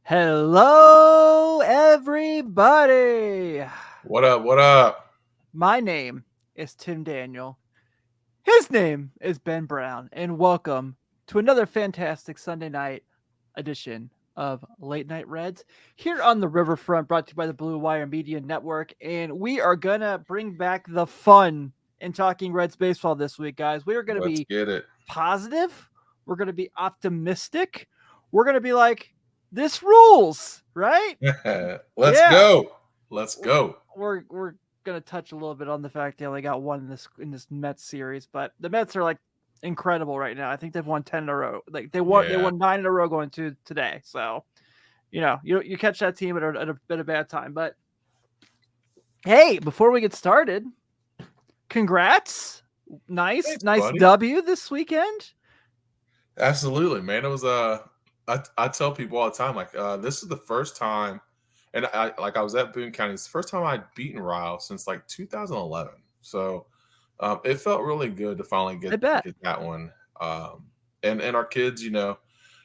Hello, everybody. What up? What up? My name is Tim Daniel. His name is Ben Brown, and welcome to another fantastic Sunday night edition of Late Night Reds here on the Riverfront, brought to you by the Blue Wire Media Network. And we are going to bring back the fun in talking Reds baseball this week, guys. We are going to Let's be get it. positive, we're going to be optimistic, we're going to be like, this rules, right? Let's Yeah. go. Let's go. We're gonna touch a little bit on the fact they only got one in this Mets series, but the Mets are like incredible right now. I think they've won 10 in a row. Like they won 9 in a row going to today. So you catch that team at a bit of bad time. But hey, before we get started, congrats! Nice buddy. W this weekend. Absolutely, man. It was I tell people all the time, like this is the first time, and I was at Boone County. It's the first time I'd beaten Ryle since like 2011. So it felt really good to finally get that one. And our kids,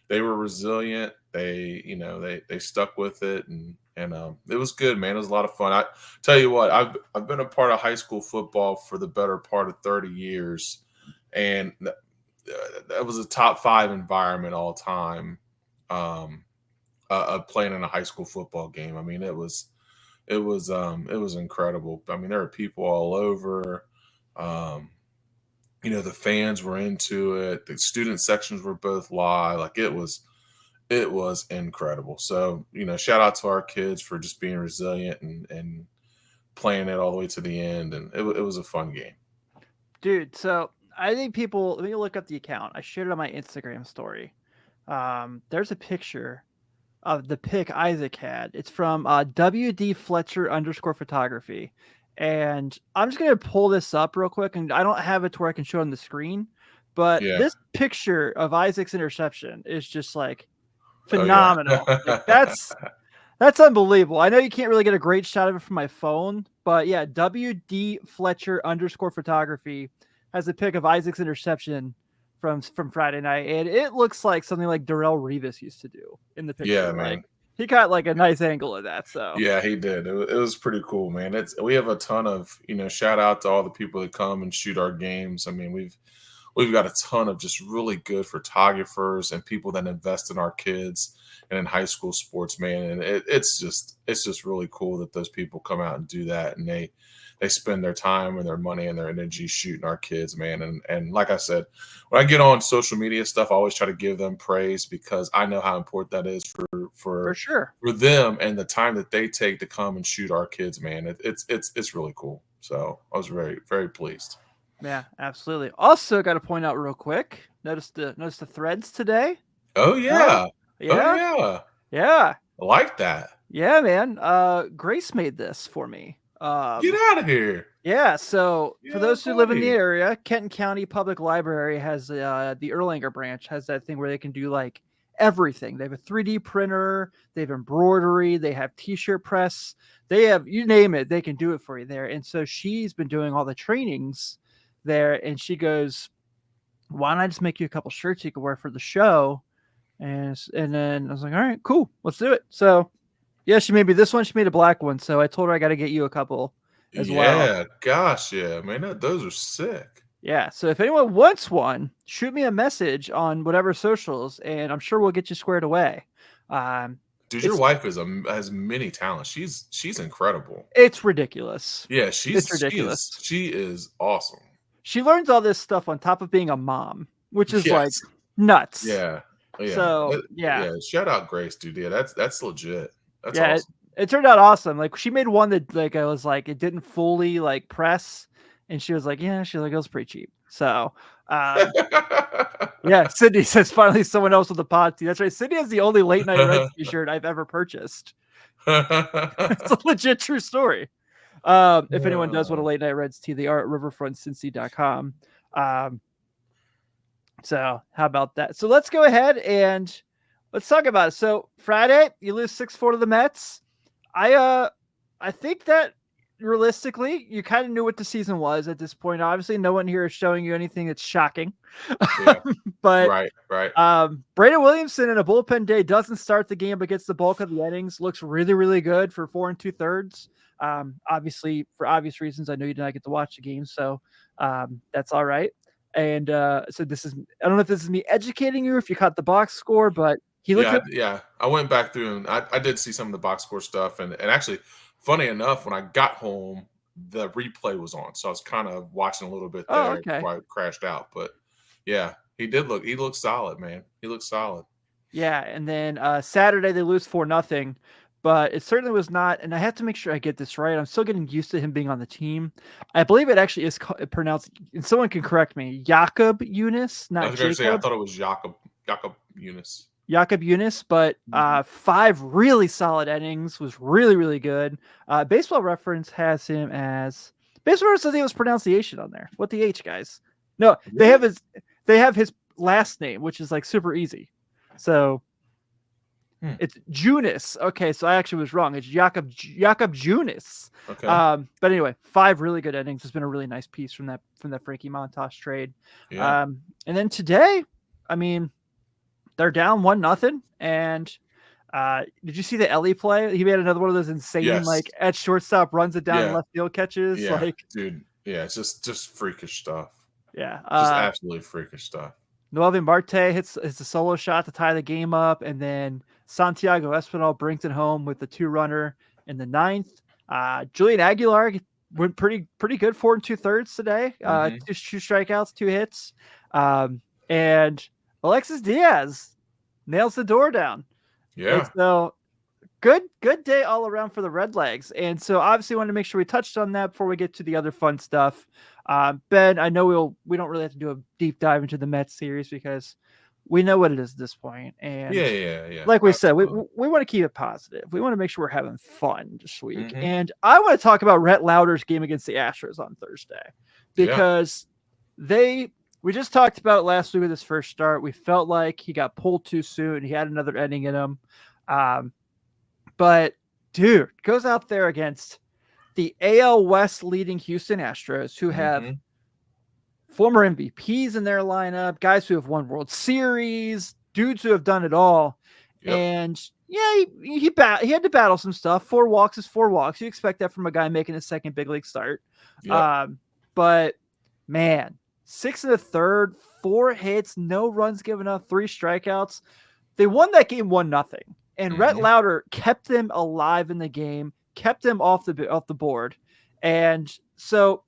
they were resilient. They stuck with it, and it was good, man. It was a lot of fun. I tell you what, I've been a part of high school football for the better part of 30 years, and that was a top 5 environment all time. Playing in a high school football game. I mean, it was incredible. I mean, there were people all over. The fans were into it. The student sections were both live. Like it was incredible. So, shout out to our kids for just being resilient and playing it all the way to the end. And it was a fun game. Dude, so I think people, let me look up the account. I shared it on my Instagram story. There's a picture of the pic Isaac had. It's from WD Fletcher _photography. And I'm just going to pull this up real quick. And I don't have it to where I can show it on the screen. But this picture of Isaac's interception is just like phenomenal. Oh, yeah. Like, that's unbelievable. I know you can't really get a great shot of it from my phone. But yeah, WD Fletcher _photography has a pic of Isaac's interception from Friday night, and it looks like something like Darrelle Revis used to do in the picture. Yeah, like, man. He got like a nice angle of that. So yeah, he did. It was pretty cool, man. We have a ton of shout out to all the people that come and shoot our games. I mean, we've got a ton of just really good photographers and people that invest in our kids and in high school sports, man. And it's just really cool that those people come out and do that, and they spend their time and their money and their energy shooting our kids, man. And like I said, when I get on social media stuff, I always try to give them praise because I know how important that is for sure for them and the time that they take to come and shoot our kids, man. It's really cool. So I was very, very pleased. Yeah, absolutely. Also, got to point out real quick. Notice the threads today. Oh yeah. Yeah. Oh yeah. Yeah. I like that. Yeah, man. Grace made this for me. Get out of here. Yeah, so for those who live in the area, Kenton County Public Library has the Erlanger branch has that thing where they can do like everything. They have a 3D printer, they have embroidery, they have t-shirt press, they have, you name it, they can do it for you there. And so she's been doing all the trainings there, and she goes, why don't I just make you a couple shirts you can wear for the show? And then I was like, all right, cool, let's do it. So yeah, she made me this one. She made a black one. So I told her I got to get you a couple as well. Yeah, gosh, yeah, man, those are sick. Yeah, so if anyone wants one, shoot me a message on whatever socials, and I'm sure we'll get you squared away. Dude, your wife has many talents. She's incredible. It's ridiculous. Yeah, it's ridiculous. She is awesome. She learns all this stuff on top of being a mom, which is like nuts. Yeah. So yeah. Shout out Grace, dude. Yeah, that's legit. That's yeah, awesome. It turned out awesome. Like she made one that like I was like it didn't fully like press, and she was like, yeah, she's like it was pretty cheap. So yeah, Sydney says finally someone else with a pod tee. That's right. Sydney has the only Late Night Reds t-shirt I've ever purchased. It's a legit true story. If anyone does want a Late Night Reds tee, they are at riverfrontcincy.com. So how about that? So let's go ahead and let's talk about it. So Friday, you lose 6-4 to the Mets. I think that realistically, you kind of knew what the season was at this point. Obviously, no one here is showing you anything that's shocking. Yeah. But Right. Brandon Williamson in a bullpen day doesn't start the game, but gets the bulk of the innings. Looks really, really good for 4 2/3. Obviously, for obvious reasons, I know you did not get to watch the game, so that's all right. And so this is, I don't know if this is me educating you, if you caught the box score, but he looked good. Yeah. I went back through and I did see some of the box score stuff, and actually, funny enough, when I got home, the replay was on, so I was kind of watching a little bit Oh, there okay. before I crashed out. But yeah, he looked solid, man. He looked solid. Yeah, and then Saturday they lose 4-0, but it certainly was not. And I have to make sure I get this right. I'm still getting used to him being on the team. I believe it actually is pronounced, and someone can correct me, Jakob Eunice, I not was going to say I Jacob. thought it was Jakob Eunice. Jakob Eunice, but 5 really solid innings, was really, really good. Baseball Reference has him as Baseball Reference says he was pronunciation on there. What the H, guys? No, Really? they have his last name, which is like super easy. So it's Junis. Okay, so I actually was wrong. It's Jakob Junis. Okay. But anyway, 5 really good innings. It's been a really nice piece from that Frankie Montas trade. Yeah. And then today, I mean, they're down 1-0. And did you see the Ellie play? He made another one of those insane, like at shortstop, runs it down in left field catches. Yeah, like, dude. Yeah, it's just freakish stuff. Yeah, just absolutely freakish stuff. Noelvin Marte hits a solo shot to tie the game up, and then Santiago Espinal brings it home with the 2-runner in the 9th. Julian Aguilar went pretty good, 4 2/3 today. 2 strikeouts, 2 hits, and Alexis Diaz nails the door down. Yeah. And so good day all around for the Redlegs. And so obviously wanted to make sure we touched on that before we get to the other fun stuff. Ben, I know we don't really have to do a deep dive into the Mets series because we know what it is at this point. And yeah. Like we said, we want to keep it positive. We want to make sure we're having fun this week. Mm-hmm. And I want to talk about Rhett Lowder's game against the Astros on Thursday because we just talked about it last week with his first start. We felt like he got pulled too soon. He had another inning in him. But dude goes out there against the AL West leading Houston Astros, who have former MVPs in their lineup, guys who have won World Series, dudes who have done it all. Yep. And yeah, he had to battle some stuff. 4 walks is 4 walks. You expect that from a guy making his second big league start. Yep. But man, 6 1/3, 4 hits, no runs given up, 3 strikeouts. They won that game 1-0. And Rhett Lowder kept them alive in the game, kept them off the board. And so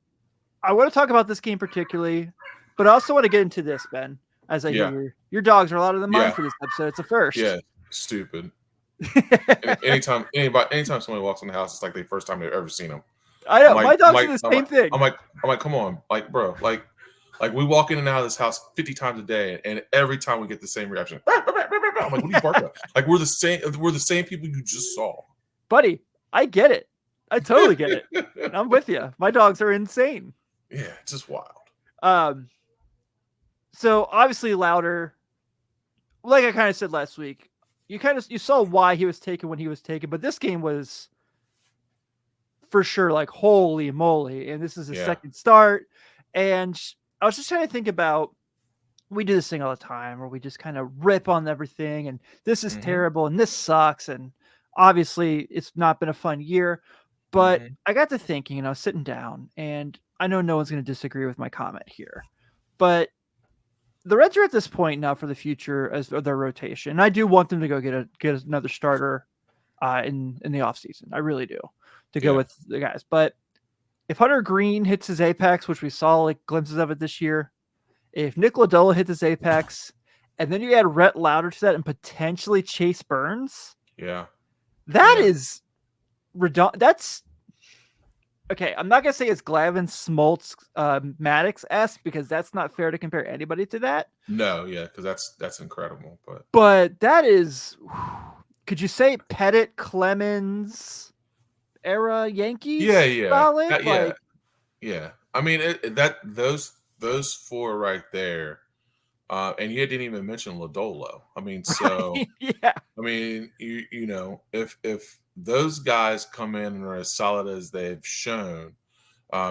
I want to talk about this game particularly, but I also want to get into this, Ben, as I hear your dogs are a lot of the mine for this episode. It's a first. Yeah, stupid. anytime somebody walks in the house, it's like the first time they've ever seen them. I know. My dogs do the same thing. I'm like, come on. Like, bro, like we walk in and out of this house 50 times a day, and every time we get the same reaction. I'm like, what are you barking at? Like, we're the same people you just saw. Buddy, I get it. I totally get it. I'm with you. My dogs are insane. Yeah, it's just wild. So obviously Lowder, like I kind of said last week, you saw why he was taken when he was taken, but this game was for sure like holy moly, and this is his second start. And I was just trying to think about, we do this thing all the time where we just kind of rip on everything and this is terrible and this sucks. And obviously it's not been a fun year, but I got to thinking and I was sitting down, and I know no one's going to disagree with my comment here, but the Reds are at this point now for the future as their rotation. And I do want them to go get another starter in the offseason. I really do, to go with the guys. But if Hunter Green hits his apex, which we saw like glimpses of it this year, if Nick Lodolo hits his apex, and then you add Rhett Lowder to that and potentially Chase Burns, that is redundant. That's okay. I'm not gonna say it's Glavin, Smoltz, Maddox-esque, because that's not fair to compare anybody to that. No, because that's incredible. But that is, could you say Pettit, Clemens era Yankees? Yeah. Solid? Yeah. I mean, those 4 right there, and you didn't even mention Lodolo. I mean, so yeah. I mean, you know, if those guys come in and are as solid as they've shown,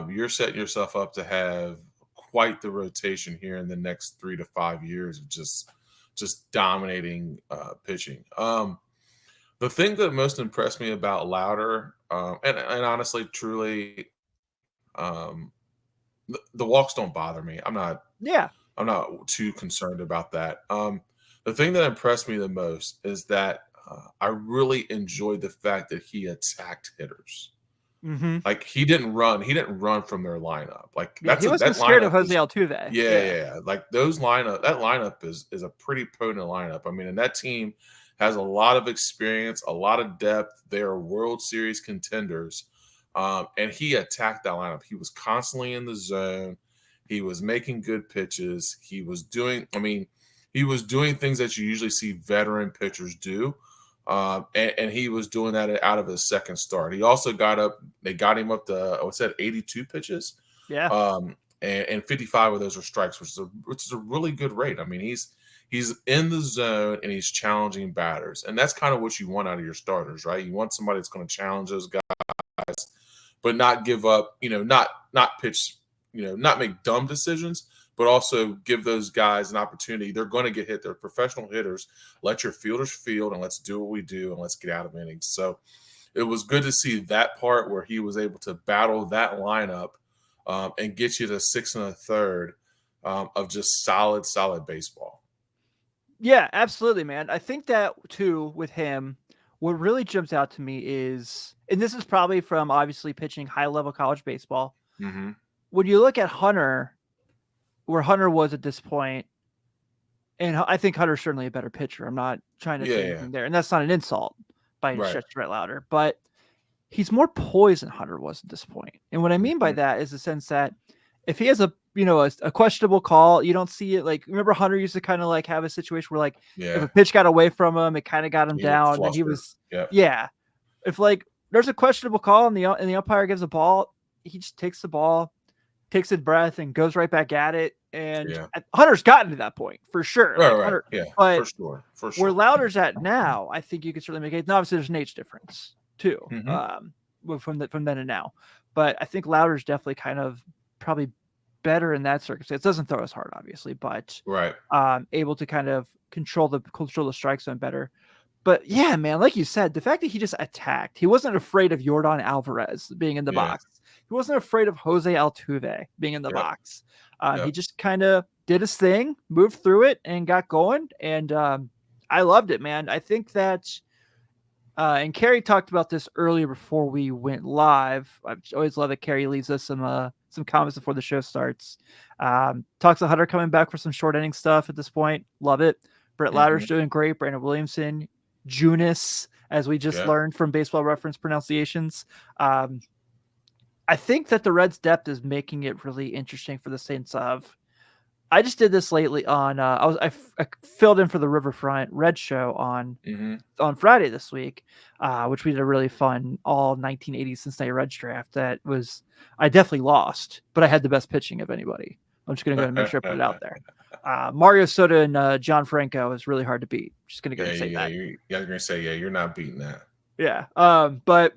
you're setting yourself up to have quite the rotation here in the next 3 to 5 years of just dominating pitching. The thing that most impressed me about Lowder, and honestly, truly, um, the walks don't bother me. Yeah. I'm not too concerned about that. The thing that impressed me the most is that I really enjoyed the fact that he attacked hitters. Mm-hmm. Like he didn't run. He didn't run from their lineup. Like Yeah, he that wasn't scared of lineup Jose is Altuve. yeah, Yeah. yeah, yeah. Like that lineup is a pretty potent lineup. I mean, and that team has a lot of experience, a lot of depth. They are World Series contenders. And he attacked that lineup. He was constantly in the zone. He was making good pitches. He was doing things that you usually see veteran pitchers do. And he was doing that out of his second start. He also they got him up to, what's that, 82 pitches? Yeah. And 55 of those are strikes, which is a really good rate. I mean, he's in the zone and he's challenging batters. And that's kind of what you want out of your starters, right? You want somebody that's going to challenge those guys, but not give up, not pitch, not make dumb decisions, but also give those guys an opportunity. They're going to get hit. They're professional hitters. Let your fielders field and let's do what we do and let's get out of innings. So it was good to see that part where he was able to battle that lineup and get you to 6 1/3 of just solid baseball. Yeah, absolutely, man. I think that too with him, what really jumps out to me is, and this is probably from obviously pitching high level college baseball. Mm-hmm. When you look at Hunter, where Hunter was at this point, and I think Hunter's certainly a better pitcher. I'm not trying to say anything there, and that's not an insult by any stretch of Rhett Lowder, but he's more poised than Hunter was at this point. And what I mean by that is the sense that if he has a questionable call, you don't see it. Like, remember Hunter used to kind of like have a situation where like if a pitch got away from him, it kind of got him down, and then he was if like there's a questionable call and the umpire gives a ball, he just takes the ball, takes a breath, and goes right back at it. And Hunter's gotten to that point for sure. Hunter, but for sure. Where Lowder's at now, I think you could certainly make it. And obviously, there's an age difference too, from then and now. But I think Lowder's definitely kind of probably better in that circumstance. Doesn't throw as hard, obviously, but able to kind of control the strike zone better. But yeah, man, like you said, the fact that he just attacked, he wasn't afraid of Yordan Alvarez being in the box. He wasn't afraid of Jose Altuve being in the box. He just kind of did his thing, moved through it, and got going. And I loved it, man. I think that, and Carrie talked about this earlier before we went live. I always love that Carrie leaves us some comments before the show starts. Talks about Hunter coming back for some short inning stuff at this point. Love it. Brett Lowder's doing great. Brandon Williamson, Junis, as we just learned from Baseball Reference pronunciations. I think that the Reds' depth is making it really interesting for the Saints of. I just did this lately on. I filled in for the Riverfront Red show on Friday this week, which we did a really fun all 1980s Cincinnati Reds draft. I definitely lost, but I had the best pitching of anybody. I'm just going to go and make sure I put it out there. Mario Soto and John Franco is really hard to beat. Just going to go and say that. You're going to say, you're not beating that. Yeah. But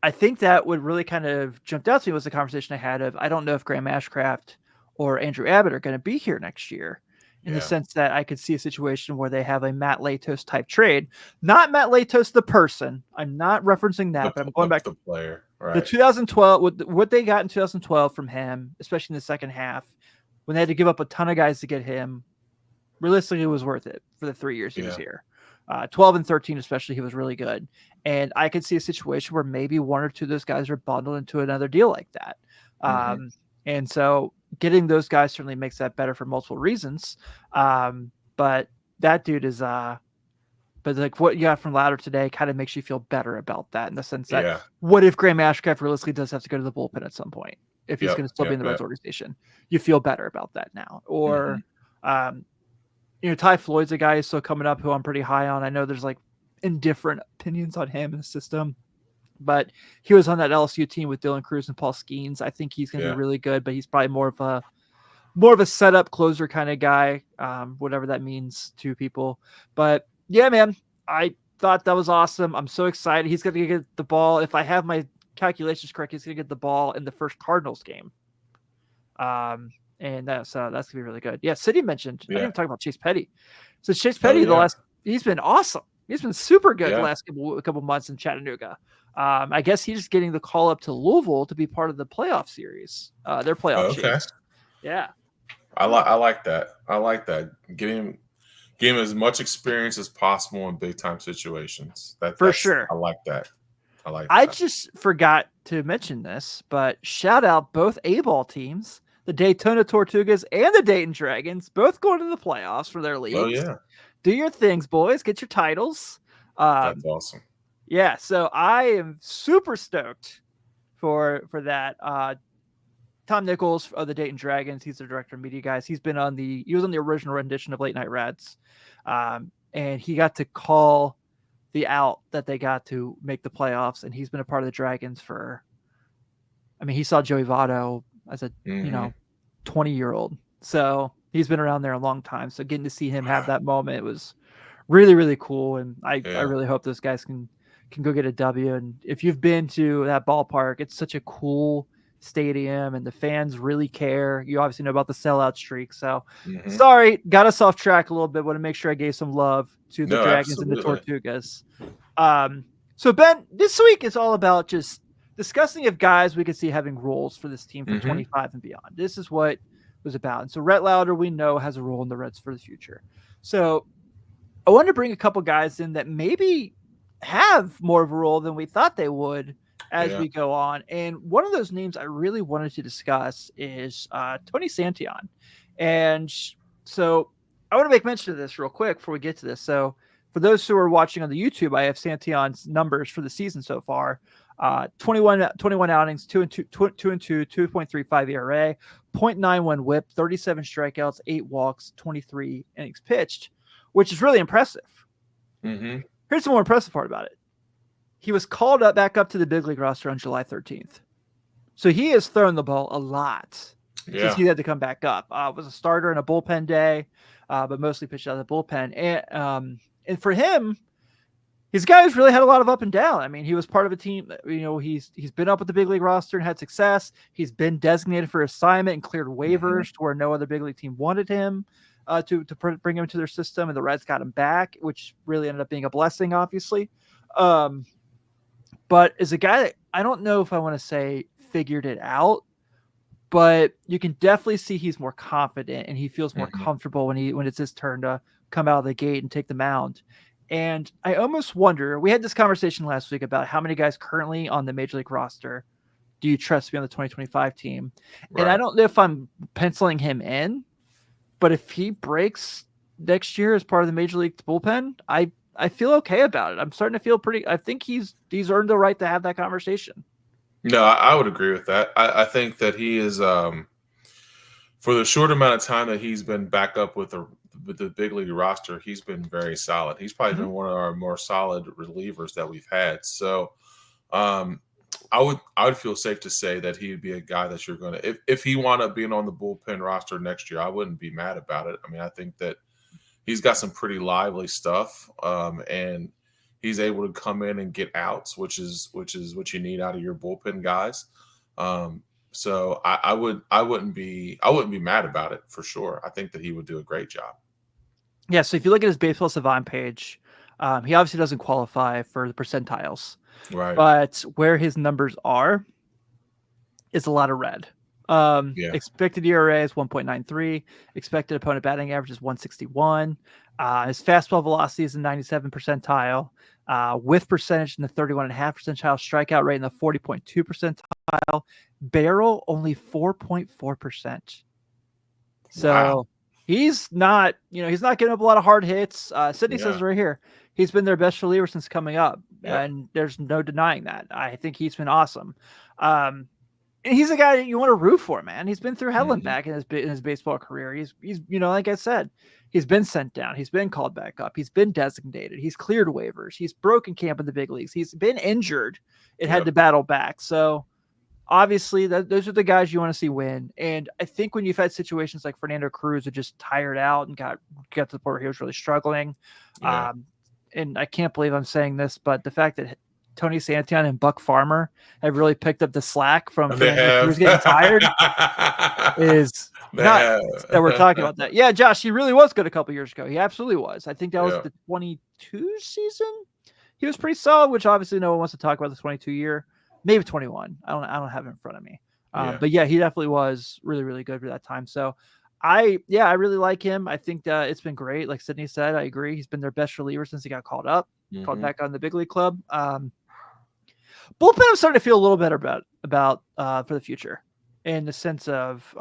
I think that what really kind of jumped out to me was the conversation I had of, I don't know if Graham Ashcraft or Andrew Abbott are going to be here next year, in the sense that I could see a situation where they have a Matt Latos type trade. Not Matt Latos the person. I'm not referencing that, but I'm going back to the player. Right. The 2012, what they got in 2012 from him, especially in the second half, when they had to give up a ton of guys to get him, realistically, it was worth it for the 3 years he was here. 12 and 13, especially, he was really good. And I could see a situation where maybe one or two of those guys are bundled into another deal like that. And so getting those guys certainly makes that better for multiple reasons. But that dude is, but like what you got from Lowder today kind of makes you feel better about that, in the sense that what if Graham Ashcraft realistically does have to go to the bullpen at some point, if he's going to still be in the Reds organization? You feel better about that now. Or, Ty Floyd's a guy who's still coming up who I'm pretty high on. I know there's like indifferent opinions on him in the system, but he was on that LSU team with Dylan Cruz and Paul Skeens. I think he's going to be really good, but he's probably more of a setup closer kind of guy, whatever that means to people. But yeah, man, I thought that was awesome. I'm so excited. He's going to get the ball. If I have my calculations correct, he's going to get the ball in the first Cardinals game. And that's going to be really good. Yeah, City mentioned. I didn't even talk about Chase Petty. So Chase Petty, he's been awesome. He's been super good the last couple months in Chattanooga. I guess he's just getting the call up to Louisville to be part of the playoff series. Their playoff chase. Yeah, I like that. I like that. Give him as much experience as possible in big time situations. That's sure. I like that. I just forgot to mention this, but shout out both A-ball teams, the Daytona Tortugas and the Dayton Dragons, both going to the playoffs for their leagues. Oh yeah. Do your things, boys. Get your titles. That's awesome. Yeah, so I am super stoked for that. Tom Nichols of the Dayton Dragons, he's the director of media guys. He was on the original rendition of Late Night Reds, and he got to call the out that they got to make the playoffs, and he's been a part of the Dragons he saw Joey Votto as a 20-year-old, so he's been around there a long time. So getting to see him have that moment was really, really cool, and I really hope those guys can go get a W. And if you've been to that ballpark, it's such a cool stadium, and the fans really care. You obviously know about the sellout streak. So sorry, got us off track a little bit. Want to make sure I gave some love to the Dragons and the Tortugas. So Ben, this week is all about just discussing of guys we could see having roles for this team for 25 and beyond. This is what it was about. And so Rhett Lowder, we know, has a role in the Reds for the future. So I wanted to bring a couple guys in that maybe have more of a role than we thought they would as we go on. And one of those names I really wanted to discuss is Tony Santiago. And so I want to make mention of this real quick before we get to this. So for those who are watching on the YouTube, I have Santiago's numbers for the season so far. 21 outings, 2-2, 2.35 ERA, 0.91 WHIP, 37 strikeouts, 8 walks, 23 innings pitched, which is really impressive. Here's the more impressive part about it. He was called back up to the big league roster on July 13th. So he has thrown the ball a lot since he had to come back up. Was a starter in a bullpen day, but mostly pitched out of the bullpen. And for him, he's a guy who's really had a lot of up and down. I mean, he was part of a team, he's been up with the big league roster and had success. He's been designated for assignment and cleared waivers to where no other big league team wanted him to bring him into their system. And the Reds got him back, which really ended up being a blessing, obviously. But as a guy that I don't know if I want to say figured it out, but you can definitely see he's more confident and he feels more comfortable when it's his turn to come out of the gate and take the mound. And I almost wonder, we had this conversation last week about how many guys currently on the major league roster do you trust to be on the 2025 team? Right. And I don't know if I'm penciling him in, but if he breaks next year as part of the major league bullpen, I feel okay about it. I'm starting to feel I think he's earned the right to have that conversation. No, I would agree with that. I think that he is, for the short amount of time that he's been back up with the big league roster, he's been very solid. He's probably been one of our more solid relievers that we've had. So I would feel safe to say that he would be a guy that you're going to, if he wound up being on the bullpen roster next year, I wouldn't be mad about it. I mean, I think that he's got some pretty lively stuff, and he's able to come in and get outs, which is what you need out of your bullpen guys. So I wouldn't be mad about it for sure. I think that he would do a great job. Yeah. So if you look at his Baseball Savant page, he obviously doesn't qualify for the percentiles, right? But where his numbers are is a lot of red. Expected ERA is 1.93. Expected opponent batting average is 161. His fastball velocity is in 97 percentile. Whiff percentage in the 31.5 percentile. Strikeout rate in the 40.2 percentile. Barrel only 4.4%. So he's not getting up a lot of hard hits. Sydney says right here, he's been their best reliever since coming up, and there's no denying that. I think he's been awesome. And he's a guy that you want to root for, man. He's been through hell and back in his baseball career. He's like I said, he's been sent down. He's been called back up. He's been designated. He's cleared waivers. He's broken camp in the big leagues. He's been injured and had to battle back. So obviously those are the guys you want to see win. And I think when you've had situations like Fernando Cruz who just tired out and got to the point where he was really struggling, and I can't believe I'm saying this, but the fact that Tony Santiago and Buck Farmer have really picked up the slack from They fans like he was have. getting tired is They nuts have. that we're talking about that. Yeah, Josh, he really was good a couple years ago. He absolutely was. I think that was Yeah. the 22 season. He was pretty solid, which obviously no one wants to talk about the 22 year, maybe 21. I don't have it in front of me. But yeah, he definitely was really, really good for that time. So I really like him. I think that it's been great. Like Sydney said, I agree. He's been their best reliever since he got called Mhm. back on the big league club. Bullpen I'm starting to feel a little better about for the future in the sense of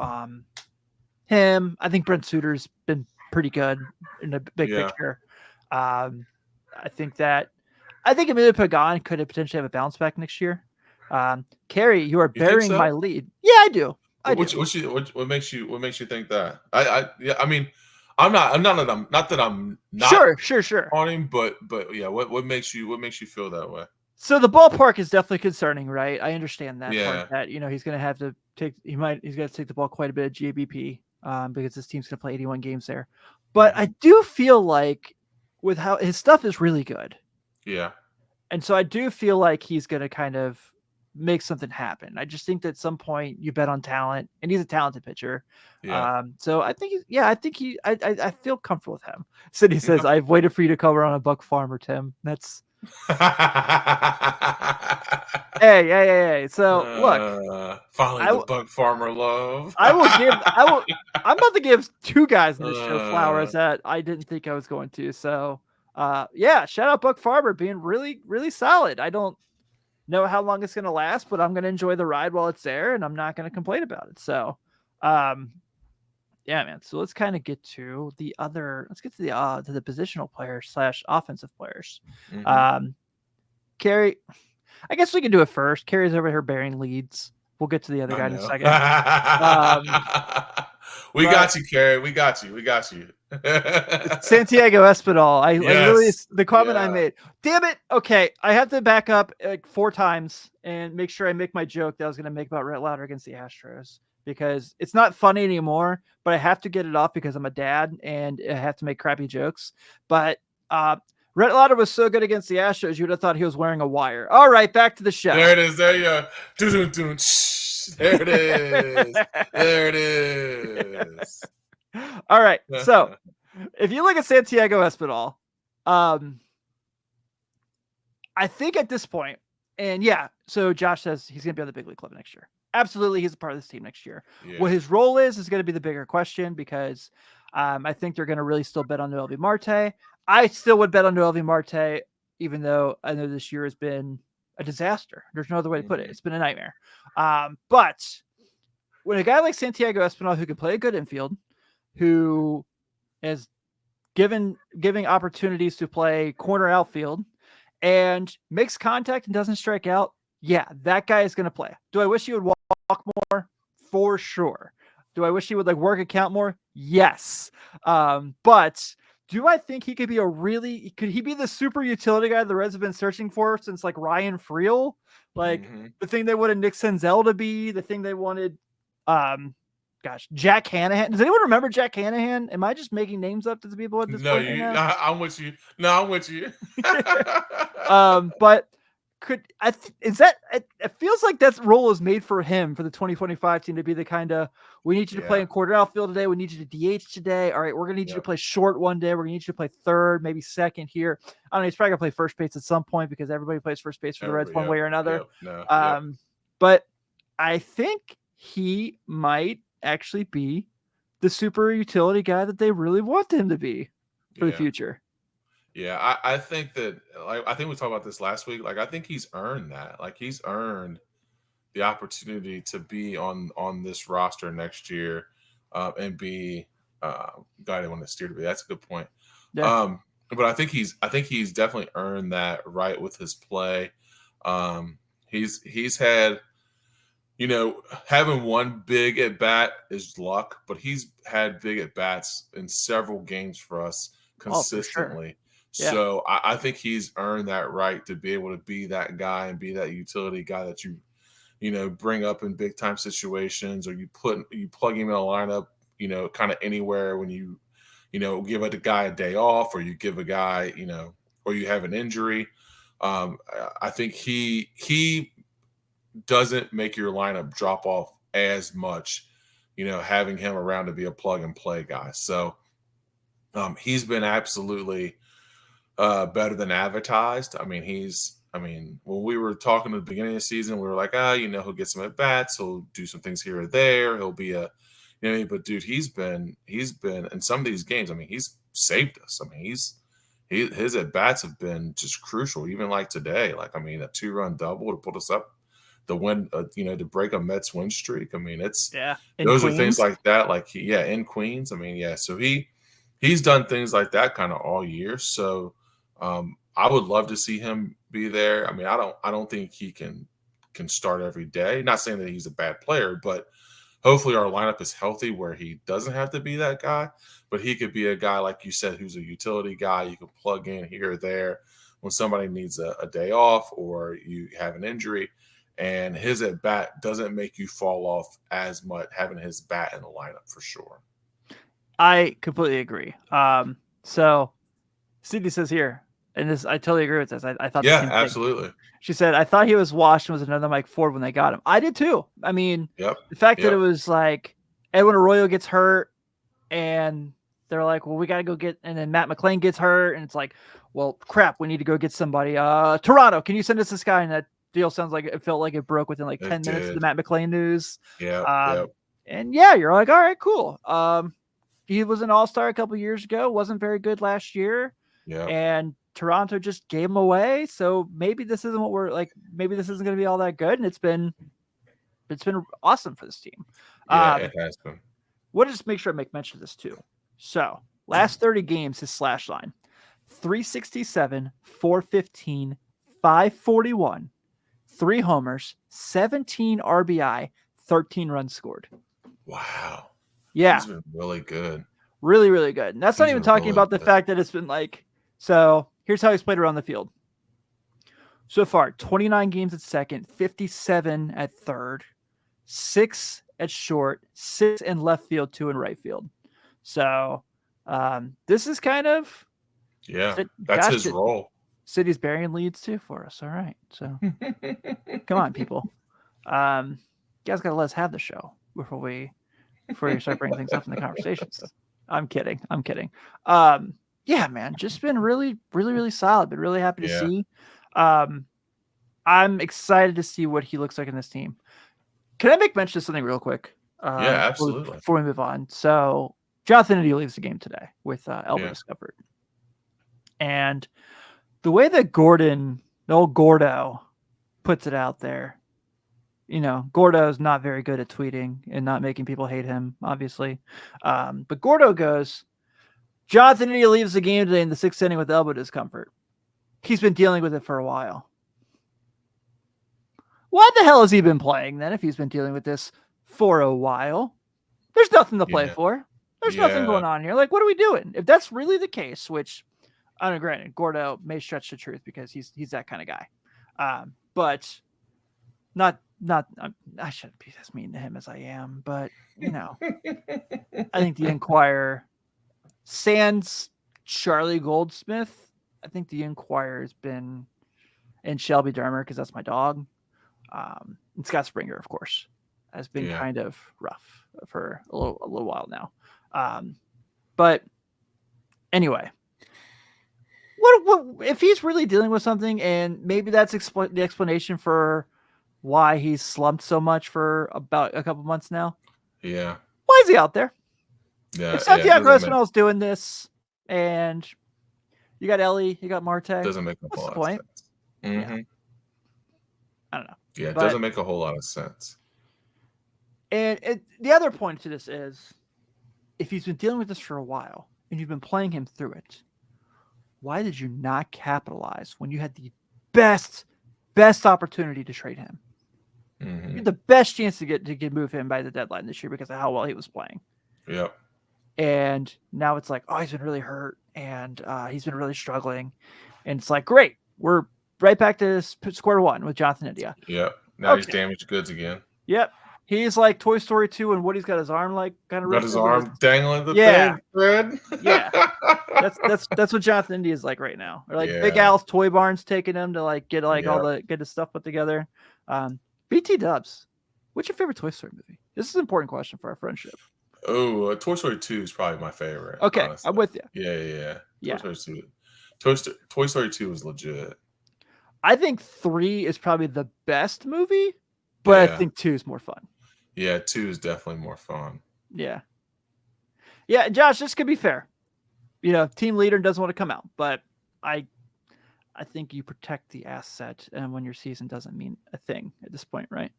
him. I think Brent Suter's been pretty good in the big picture. I think Emilio Pagan could potentially have a bounce back next year. Carrie, you are burying my lead. Yeah, I do. What makes you think that? I mean, I'm not Sure. on him, but yeah, what makes you feel that way? So the ballpark is definitely concerning, right? I understand that Yeah. part. That he's going to have to take. He's going to take the ball quite a bit of GBP because this team's going to play 81 games there. But I do feel like with how his stuff is really good. Yeah. And so I do feel like he's going to kind of make something happen. I just think that at some point you bet on talent, and he's a talented pitcher. Yeah. So I think I feel comfortable with him. Sydney says, I've waited for you to cover on a Buck Farmer, Tim. That's hey. So look, finally the Buck Farmer love. I'm about to give two guys in this show flowers that I didn't think I was going to. So shout out Buck Farmer being really, really solid. I don't know how long it's going to last, but I'm going to enjoy the ride while it's there, and I'm not going to complain about it. So, yeah, man. So let's kind of get to the positional players / offensive players. Carrie, I guess we can do it first. Carrie's over here bearing leads. We'll get to the other guy in a second. We got you, Carrie. We got you. Santiago Espinal. I really the comment I made. Damn it. Okay, I have to back up like 4 times and make sure I make my joke that I was going to make about Rhett Lowder against the Astros because it's not funny anymore. But I have to get it off because I'm a dad and I have to make crappy jokes. But Rhett Lowder was so good against the Astros, you would have thought he was wearing a wire. All right, back to the show. There it is. There you go. There it is. There it is. All right. So if you look at Santiago Espinal, I think at this point, and so Josh says he's going to be on the big league club next year. Absolutely, he's a part of this team next year. Yeah. What his role is going to be the bigger question because I think they're going to really still bet on Noelvi Marte. I still would bet on Noelvi Marte, even though I know this year has been a disaster. There's no other way to put it. It's been a nightmare. But when a guy like Santiago Espinal, who can play a good infield, who is giving opportunities to play corner outfield and makes contact and doesn't strike out, that guy is going to play. Do I wish he would walk more? For sure. Do I wish he would work a count more? Yes. But do I think he could be could he be the super utility guy the Reds have been searching for since Ryan Friel? The thing they wanted Nick Senzel to be, the thing they wanted, Jack Hanahan. Does anyone remember Jack Hanahan? Am I just making names up to the people at this point? No, I'm with you. No, I'm with you. But it feels like that role is made for him for the 2025 team to be the kind of, we need you to play in quarter outfield today. We need you to DH today. All right. We're going to need you to play short one day. We're going to need you to play third, maybe second here. I don't know. He's probably going to play first base at some point because everybody plays first base for the Reds one way or another. But I think he might actually be the super utility guy that they really want him to be for the future. Yeah, I think that I think we talked about this last week. I think he's earned that. He's earned the opportunity to be on this roster next year and be guy they want to steer to be. That's a good point. Yeah. But I think he's definitely earned that right with his play. He's had, having one big at bat is luck, but he's had big at bats in several games for us consistently. Yeah. So I think he's earned that right to be able to be that guy and be that utility guy that you bring up in big time situations, or you plug him in a lineup, kind of anywhere when you give a guy a day off, or you give a guy, or you have an injury. I think he doesn't make your lineup drop off as much, having him around to be a plug and play guy. So he's been absolutely better than advertised. I mean, when we were talking at the beginning of the season, we were like, he'll get some at bats, he'll do some things here or there, he'll be but dude, he's been in some of these games. I mean, he's saved us. I mean, his at bats have been just crucial. Even like today, a 2-run double to put us up, the win, to break a Mets win streak. I mean, those are things like that. In Queens. I mean, so he's done things like that kind of all year. So I would love to see him be there. I mean, I don't think he can start every day. Not saying that he's a bad player, but hopefully our lineup is healthy where he doesn't have to be that guy, but he could be a guy, like you said, who's a utility guy. You can plug in here or there when somebody needs a day off or you have an injury, and his at bat doesn't make you fall off as much having his bat in the lineup for sure. I completely agree. So Sydney says here, and this, I totally agree with this. I thought, yeah, absolutely. She said, I thought he was washed and was another Mike Ford when they got him. I did too. I mean, the fact that it was like Edwin Arroyo gets hurt and they're like, well, we got to go get, and then Matt McClain gets hurt. And it's like, well, crap, we need to go get somebody. Toronto, can you send us this guy? And that deal sounds like it felt like it broke within 10 minutes of the Matt McClain news. And you're like, all right, cool. He was an all-star a couple years ago, wasn't very good last year. And Toronto just gave him away. So maybe this isn't what we're like, maybe this isn't going to be all that good. And it's been awesome for this team. It has been. We'll just make sure I make mention of this too. So last 30 games, his slash line, 367, 415, 541, 3 homers, 17 RBI, 13 runs scored. Wow. Yeah. He's been really good. Really, really good. And that's not even talking about the fact that it's been so here's how he's played around the field. So far, 29 games at second, 57 at third, 6 at short, 6 in left field, 2 in right field. So this is kind of that's his role. City's burying leads too for us. All right. So come on, people. You guys gotta let us have the show before you start bringing things up in the conversations. I'm kidding. Yeah, man, just been really, really, really solid. Been really happy to see. I'm excited to see what he looks like in this team. Can I make mention of something real quick? Absolutely. Before we move on. So Jonathan India leaves the game today with elbow discomfort. And the way that Gordon, the old Gordo, puts it out there, Gordo's not very good at tweeting and not making people hate him, obviously. But Gordo goes, Jonathan India leaves the game today in the 6th inning with elbow discomfort. He's been dealing with it for a while. Why the hell has he been playing then if he's been dealing with this for a while? There's nothing to play for. There's nothing going on here. What are we doing? If that's really the case, which, I don't know, granted, Gordo may stretch the truth because he's that kind of guy. But not I shouldn't be as mean to him as I am, but I think the Inquirer sans Charlie Goldsmith, I think the Inquirer has been, and Shelby Dermer, because that's my dog. And Scott Springer, of course, has been kind of rough for a little while now. But anyway, what if he's really dealing with something, and maybe that's the explanation for why he's slumped so much for about a couple months now? Yeah. Why is he out there? Yeah. If Santiago Espinal's doing this, and you got Ellie, you got Marte. Doesn't make a whole lot of sense. Mm-hmm. Yeah. I don't know. Yeah, it doesn't make a whole lot of sense. And the other point to this is, if he's been dealing with this for a while and you've been playing him through it, why did you not capitalize when you had the best opportunity to trade him? Mm-hmm. You had the best chance to move him by the deadline this year because of how well he was playing. Yep. And now it's like, oh, he's been really hurt and he's been really struggling. And it's like, great, we're right back to square one with Jonathan India. Yep. Now he's damaged goods again. Yep. He's like Toy Story 2 and Woody's got his arm like kind of Got his arm dangling the yeah. thread. Yeah. That's what Jonathan India is like right now. Or like Big Yeah. Al's Toy Barn's taking him to like get like Yeah. get his stuff put together. BT Dubs, what's your favorite Toy Story movie? This is an important question for our friendship. Oh, Toy Story 2 is probably my favorite. Okay, honestly. I'm with you. Yeah. Toy Story 2. Toy Story 2 is legit. I think 3 is probably the best movie, but I think 2 is more fun. Yeah, 2 is definitely more fun. Yeah. Yeah, Josh, this could be fair. You know, team leader doesn't want to come out, but I think you protect the asset, and when your season doesn't mean a thing at this point, right?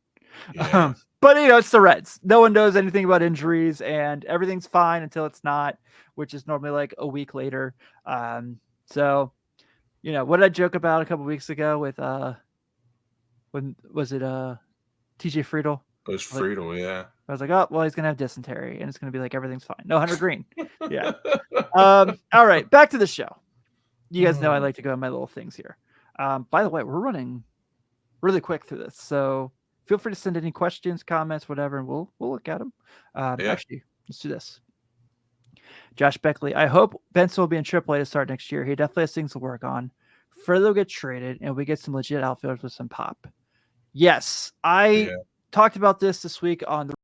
Yeah. But you know, it's the Reds. No one knows anything about injuries, and everything's fine until it's not, which is normally like a week later. So, you know, what did I joke about a couple weeks ago with when was it TJ Friedel? It was Friedel, yeah. I was like, oh well, he's gonna have dysentery, and it's gonna be like everything's fine. No, Hunter Green. Yeah. All right, back to the show. You guys know I like to go on my little things here. By the way, we're running really quick through this, so feel free to send any questions, comments, whatever, and we'll look at them. Actually, let's do this. Josh Beckley, I hope Benson will be in AAA to start next year. He definitely has things to work on. Further will get traded, and we get some legit outfielders with some pop. Yes, I talked about this week on the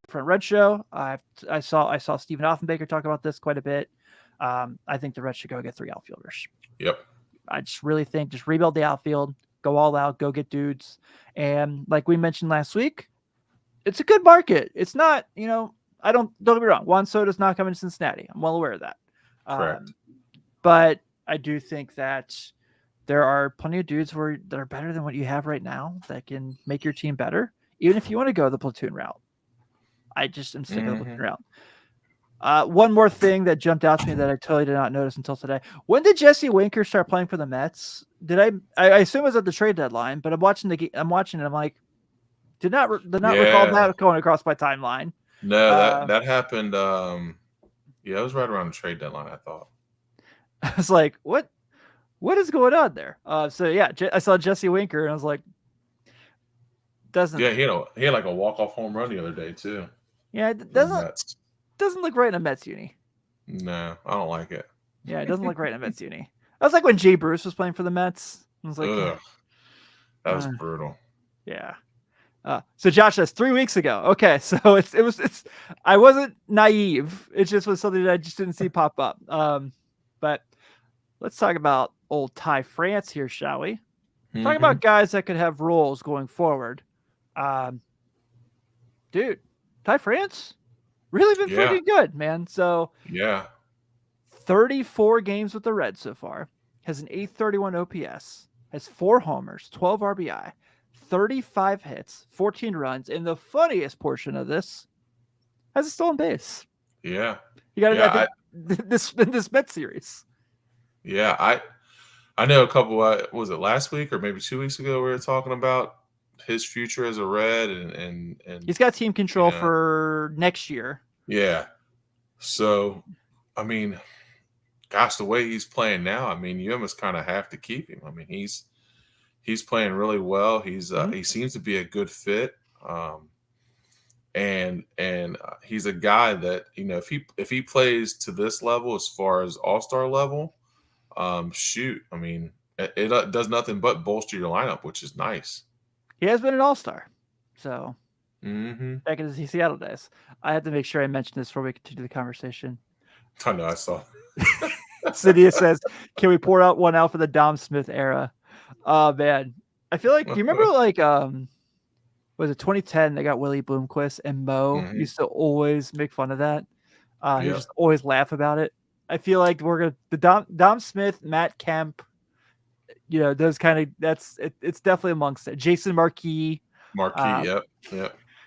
Front Red Show. I saw Stephen Offenbaker talk about this quite a bit. I think the Reds should go get 3 outfielders. Yep. I just really think just rebuild the outfield, go all out, go get dudes. And like we mentioned last week, it's a good market. It's not, you know, don't get me wrong. Juan Soto's not coming to Cincinnati. I'm well aware of that. Correct. But I do think that there are plenty of dudes that are better than what you have right now that can make your team better, even if you want to go the platoon route. I just am sticking with the platoon route. One more thing that jumped out to me that I totally did not notice until today. When did Jesse Winker start playing for the Mets? I assume it was at the trade deadline, but I'm watching it. I'm like, did not recall that going across my timeline. No, that happened. It was right around the trade deadline, I thought. I was like, what is going on there? So yeah, I saw Jesse Winker and I was like, he had like a walk-off home run the other day too. Yeah, it doesn't look right in a Mets uni. No, I don't like it. Yeah, it doesn't look right in a Mets uni. That was like when Jay Bruce was playing for the Mets. I was like, ugh, that was brutal. Yeah. So Josh says 3 weeks ago. Okay, so it's I wasn't naive. It just was something that I just didn't see pop up. But let's talk about old Ty France here, shall we? Talk about guys that could have roles going forward. Dude, Ty France really been freaking good, man. So 34 games with the Reds so far, has an 831 OPS, has 4 homers, 12 RBI, 35 hits, 14 runs, and the funniest portion of this has a stolen base. Yeah. You got this Mets series. Yeah, I know a couple. Was it last week or maybe 2 weeks ago? We were talking about his future as a Red, and he's got team control for next year. Yeah. So, I mean, gosh, the way he's playing now, I mean, you almost kind of have to keep him. I mean, he's playing really well. He's he seems to be a good fit. And he's a guy that, you know, if he plays to this level as far as all-star level, I mean, it does nothing but bolster your lineup, which is nice. He has been an all-star. So back in his Seattle days. I had to make sure I mentioned this before we continue the conversation. I know, I saw. Cydia says, can we pour out one out for the Dom Smith era? Oh man. I feel like, do you remember like was it 2010 they got Willie Bloomquist and Mo used to always make fun of that. He just always laugh about it. I feel like the Dom Smith, Matt Kemp, you know, those kind of it's definitely amongst it. Jason Marquis. Yep.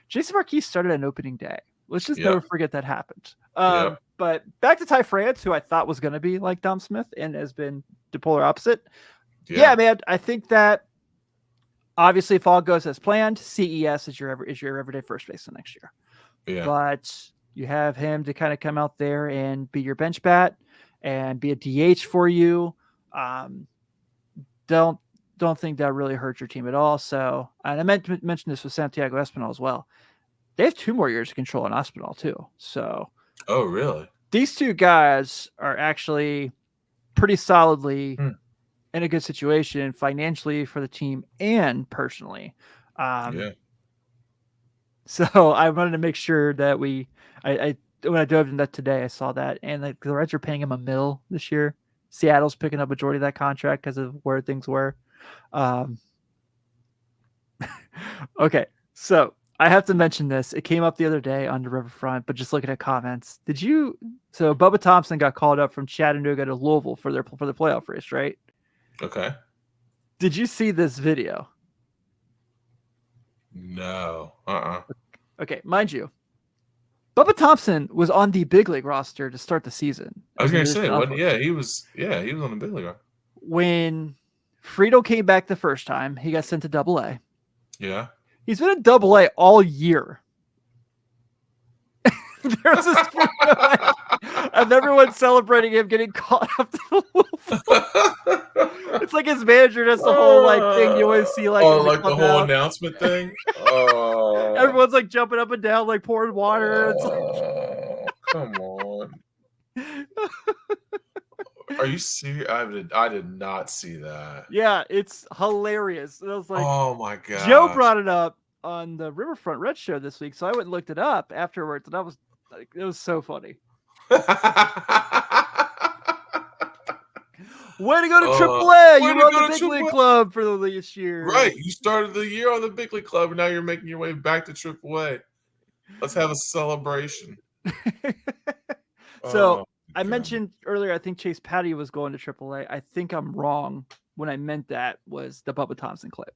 Jason Marquis started on opening day. Let's just never forget that happened. But back to Ty France, who I thought was going to be like Dom Smith and has been the polar opposite. Yeah, man. I think that obviously if all goes as planned, CES is your everyday first baseman next year. Yeah. But you have him to kind of come out there and be your bench bat and be a DH for you. Don't think that really hurts your team at all. So, and I meant to mention this with Santiago Espinal as well. they have 2 more years of control on Espinal too. So, oh, really? These 2 guys are actually pretty solidly in a good situation financially for the team and personally. Yeah. So I wanted to make sure that when I dove into that today, I saw that, and the Reds are paying him $1 million this year. Seattle's picking up majority of that contract because of where things were. Okay, so I have to mention this. It came up the other day on the Riverfront, but just looking at comments, so Bubba Thompson got called up from Chattanooga to Louisville for the playoff race, right? Okay. Did you see this video? No. Okay, mind you, Bubba Thompson was on the big league roster to start the season. I was going to say, he was on the big league. When Friedel came back the first time, he got sent to Double-A. Yeah. He's been in Double-A all year. There's this video of everyone celebrating him getting caught up to the Louisville. It's like his manager does the whole thing you always see, like the whole announcement thing. Everyone's like jumping up and down, like pouring water. It's come on. Are you serious? I did not see that. Yeah, it's hilarious. And I was like, oh my god. Joe brought it up on the Riverfront Red Show this week, so I went and looked it up afterwards, and it was so funny. Way to go to AAA! You were on the big league club for this year. Right, you started the year on the big league club, and now you're making your way back to AAA. Let's have a celebration. So I mentioned earlier, I think Chase Petty was going to AAA. I think I'm wrong when I meant that was the Bubba Thompson clip.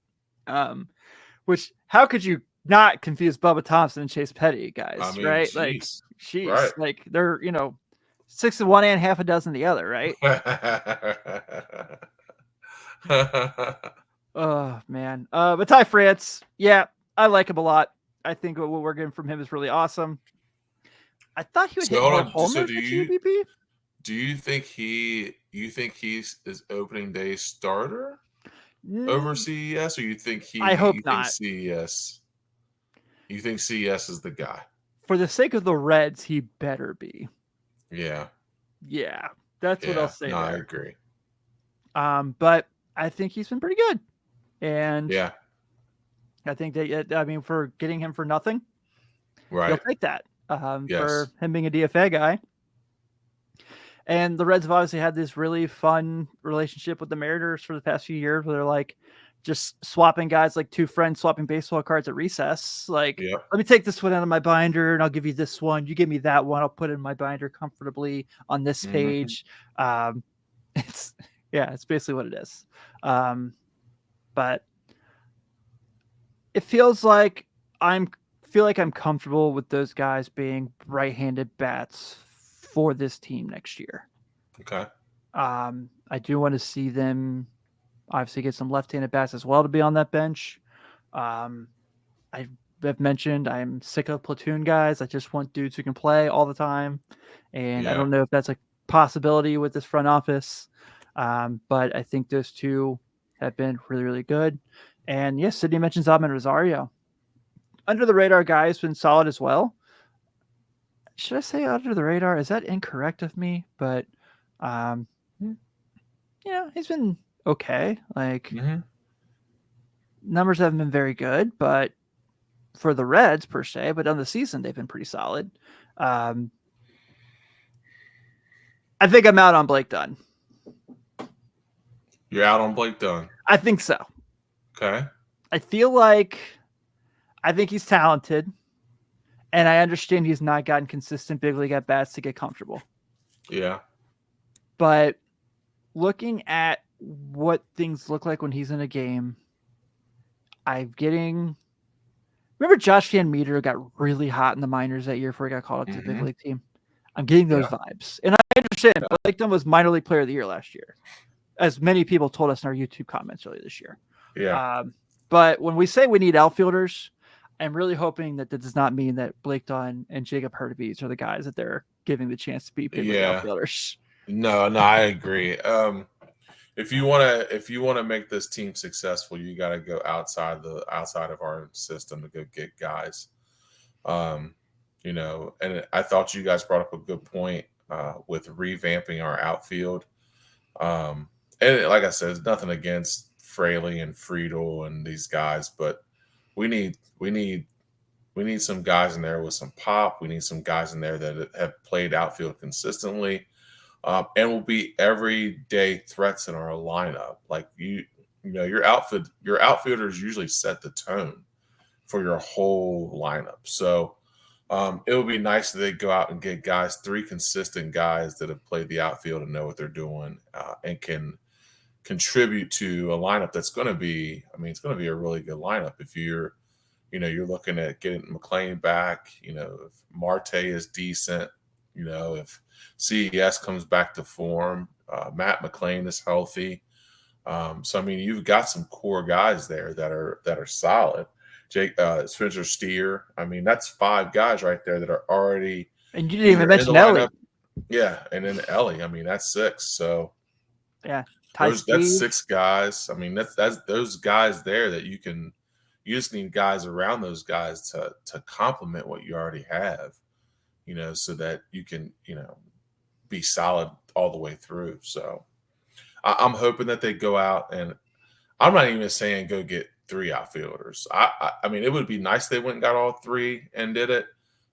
Which, how could you not confuse Bubba Thompson and Chase Petty, guys? I mean, right? Geez. Right. Like they're 6 of one and half a dozen the other, right? Oh man. But Ty France, yeah, I like him a lot. I think what we're getting from him is really awesome. I thought he would hit more homers at GBP. Do you think he's his opening day starter over CES, or you think I hope not. CES? You think CES is the guy? For the sake of the Reds, he better be. Yeah. Yeah, that's what I'll say. No, I agree. But I think he's been pretty good, and yeah, I think that for getting him for nothing, right? You'll take that. For him being a DFA guy. And the Reds have obviously had this really fun relationship with the Mariners for the past few years where they're like just swapping guys like 2 friends swapping baseball cards at recess. Like, let me take this one out of my binder and I'll give you this one. You give me that one. I'll put it in my binder comfortably on this page. It's basically what it is. But it feels like I'm comfortable with those guys being right-handed bats for this team next year. Okay. I do want to see them obviously get some left-handed bats as well to be on that bench. I've mentioned I'm sick of platoon guys. I just want dudes who can play all the time. And I don't know if that's a possibility with this front office. But I think those 2 have been really, really good. And yes, Sydney mentions Ahmed Rosario. Under the radar guy has been solid as well. Should I say under the radar? Is that incorrect of me? But, he's been okay. Like numbers haven't been very good, but for the Reds per se, but on the season, they've been pretty solid. I think I'm out on Blake Dunn. You're out on Blake Dunn? I think so. Okay. I think he's talented, and I understand he's not gotten consistent big league at bats to get comfortable. Yeah. But looking at what things look like when he's in a game, remember Josh Van Meter got really hot in the minors that year before he got called up to the big league team? I'm getting those vibes. And I understand Blake Dunn was minor league player of the year last year, as many people told us in our YouTube comments earlier this year. Yeah. But when we say we need outfielders, I'm really hoping that does not mean that Blake Dunn and Jacob Hurtubise are the guys that they're giving the chance to be big league outfielders. No, I agree. If you want to make this team successful, you got to go outside of our system to go get guys. You know, and I thought you guys brought up a good point with revamping our outfield. And like I said, it's nothing against Fraley and Friedel and these guys, but we need we need we need some guys in there with some pop. We need some guys in there that have played outfield consistently, and will be everyday threats in our lineup. Like you know, your outfielders usually set the tone for your whole lineup. So it would be nice if they go out and get guys, three consistent guys that have played the outfield and know what they're doing, and can contribute to a lineup that's going to be. I mean, it's going to be a really good lineup if you're looking at getting McLean back. You know, if Marte is decent. You know, if CES comes back to form, Matt McLean is healthy. So I mean, you've got some core guys there that are solid. Spencer Steer. I mean, that's 5 guys right there that are already. And you didn't even mention Ellie. Yeah, and then Ellie. I mean, that's 6. So yeah, that's 6 guys. I mean, that's those guys there that you can. You just need guys around those guys to complement what you already have. You know, so that you can be solid all the way through. So I'm hoping that they go out, and I'm not even saying go get 3 outfielders. I mean, it would be nice if they went and got all 3 and did it,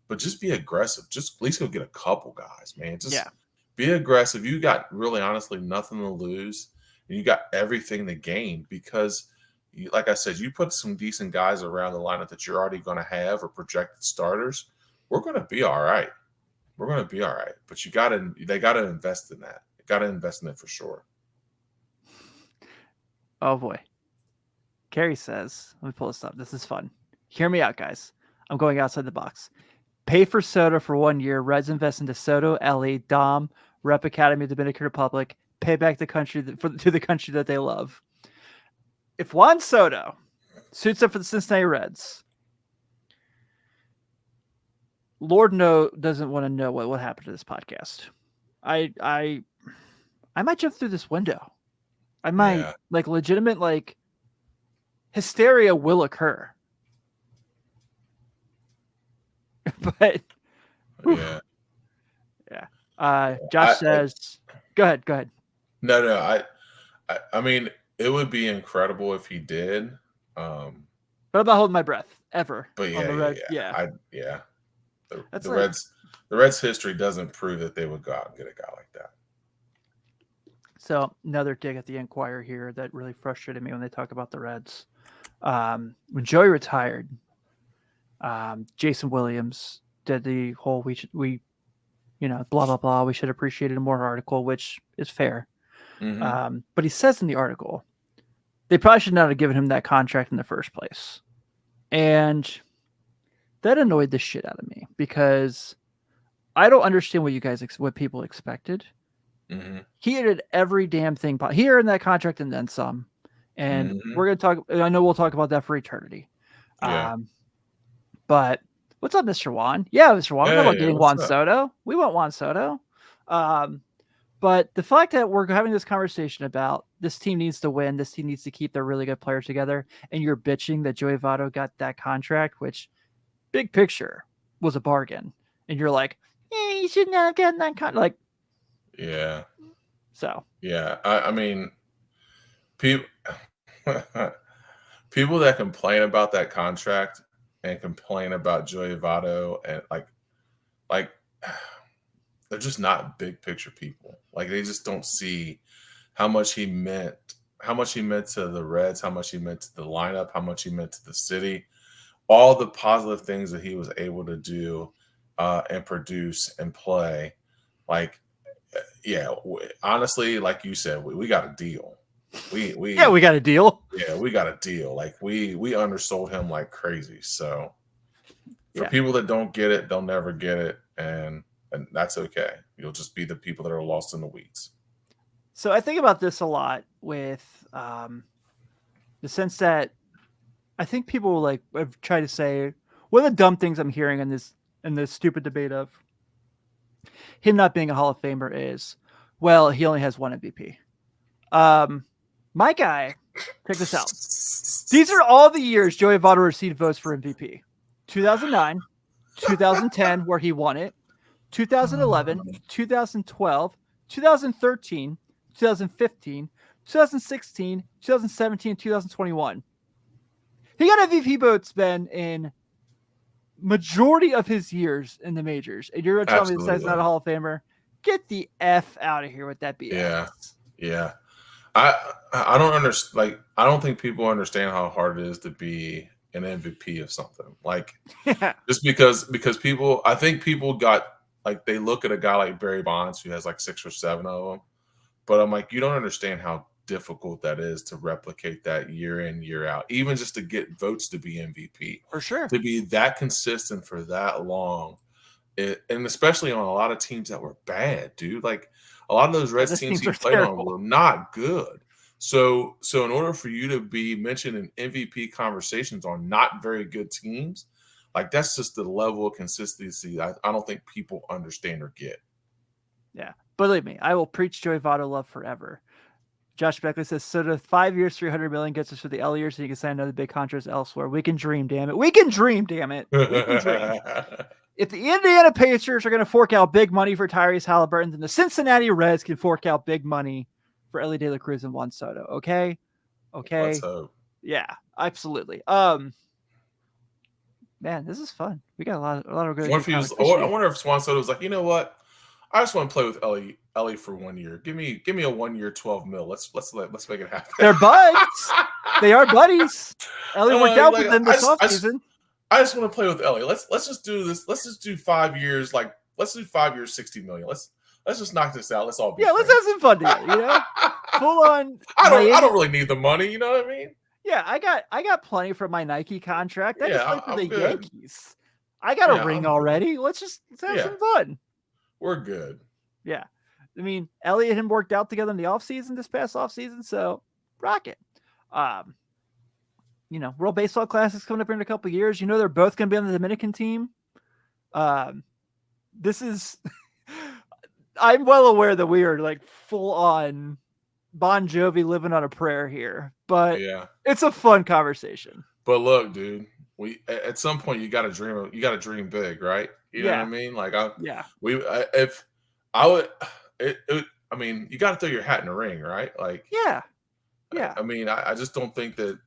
but just be aggressive. Just at least go get a couple guys, man. Just be aggressive. You got really honestly nothing to lose, and you got everything to gain because, like I said, you put some decent guys around the lineup that you're already going to have or projected starters. We're going to be all right. We're going to be all right. But they got to invest in that. They got to invest in it for sure. Oh boy. Carrie says, let me pull this up. This is fun. Hear me out, guys. I'm going outside the box. Pay for Soto for 1 year. Reds invest into Soto, Ellie, Dom, Rep Academy, Dominican Republic. Pay back the country to the country that they love. If Juan Soto suits up for the Cincinnati Reds, Lord doesn't want to know what happened to this podcast. I might jump through this window. I might legitimate hysteria will occur. But yeah. Josh says, go ahead. No. I mean, it would be incredible if he did. But I'm not holding my breath ever. But yeah. The Reds' history doesn't prove that they would go out and get a guy like that. So another dig at the Enquirer here that really frustrated me when they talk about the Reds. When Joey retired, Jason Williams did the whole we blah blah blah. We should appreciate it more article, which is fair. Mm-hmm. But he says in the article, they probably should not have given him that contract in the first place, and that annoyed the shit out of me because I don't understand what people expected. Mm-hmm. He did every damn thing. He earned that contract and then some. And we're going to talk. I know we'll talk about that for eternity. Yeah. But what's up, Mr. Juan? Yeah, Mr. Juan. We're about getting Juan Soto. We want Juan Soto. But the fact that we're having this conversation about this team needs to win, this team needs to keep their really good players together, and you're bitching that Joey Votto got that contract, which big picture was a bargain, and you're like, you should not have gotten that contract. Like, yeah. So yeah, I mean, people that complain about that contract and complain about Joey Votto and like they're just not big picture people. Like they just don't see how much he meant to the Reds, how much he meant to the lineup, how much he meant to the city, all the positive things that he was able to do and produce and play. Like, honestly, like you said, we got a deal. We got a deal. Yeah, we got a deal. Like we undersold him like crazy. So for people that don't get it, they'll never get it, and that's okay. You'll just be the people that are lost in the weeds. So I think about this a lot with the sense that I think people have tried to say one of the dumb things I'm hearing in this stupid debate of him not being a Hall of Famer is, well, he only has 1 MVP. My guy, check this out. These are all the years Joey Votto received votes for MVP. 2009, 2010 where he won it, 2011, 2012, 2013, 2015, 2016, 2017, 2021. He got MVP votes, Ben, in majority of his years in the majors. And you're going to tell me this guy's not a Hall of Famer? Get the F out of here with that BS. Yeah. I don't understand. Like, I don't think people understand how hard it is to be an MVP of something. Like, just because people, I think people got, like, they look at a guy like Barry Bonds who has like 6 or 7 of them. But I'm like, you don't understand how difficult that is to replicate that year in, year out, even just to get votes to be MVP. For sure. To be that consistent for that long. And especially on a lot of teams that were bad, dude. Like, a lot of those Reds teams he played on were not good. So in order for you to be mentioned in MVP conversations on not very good teams, like, that's just the level of consistency I don't think people understand or get. Yeah. Believe me, I will preach Joey Votto love forever. Josh Beckley says, so the 5 years, $300 million gets us for the L years so you can sign another big contract elsewhere. We can dream, damn it. We can dream, damn it. We can dream. If the Indiana Pacers are going to fork out big money for Tyrese Halliburton, then the Cincinnati Reds can fork out big money for Elly De La Cruz and Juan Soto. Okay. Let's hope. Yeah, absolutely. Man, this is fun. We got a lot of good. I wonder if Juan Soto was like, you know what? I just want to play with Elly for 1 year. Give me a 1 year, $12 million. Let's make it happen. They're buds. They are buddies. Elly worked out with them this offseason. I just want to play with Elly. Let's just do this. Let's just do 5 years. Like, let's do 5 years, $60 million. Let's just knock this out. Let's all be friends. Let's have some fun together. You know, full on. I don't really need the money. You know what I mean? Yeah, I got plenty from my Nike contract. I just played for the good. Yankees. I got a ring already. Let's have some fun. We're good. Yeah. I mean, Elly and him worked out together in the offseason, this past offseason, so rock it. World Baseball Classic's coming up here in a couple of years. You know, they're both going to be on the Dominican team. This is I'm well aware that we are like full on Bon Jovi living on a prayer here, but it's a fun conversation. But look, dude, at some point you got to dream. You got to dream big, right? You know what I mean? Like, I mean, you got to throw your hat in the ring, right? Like, yeah. I mean, I just don't think that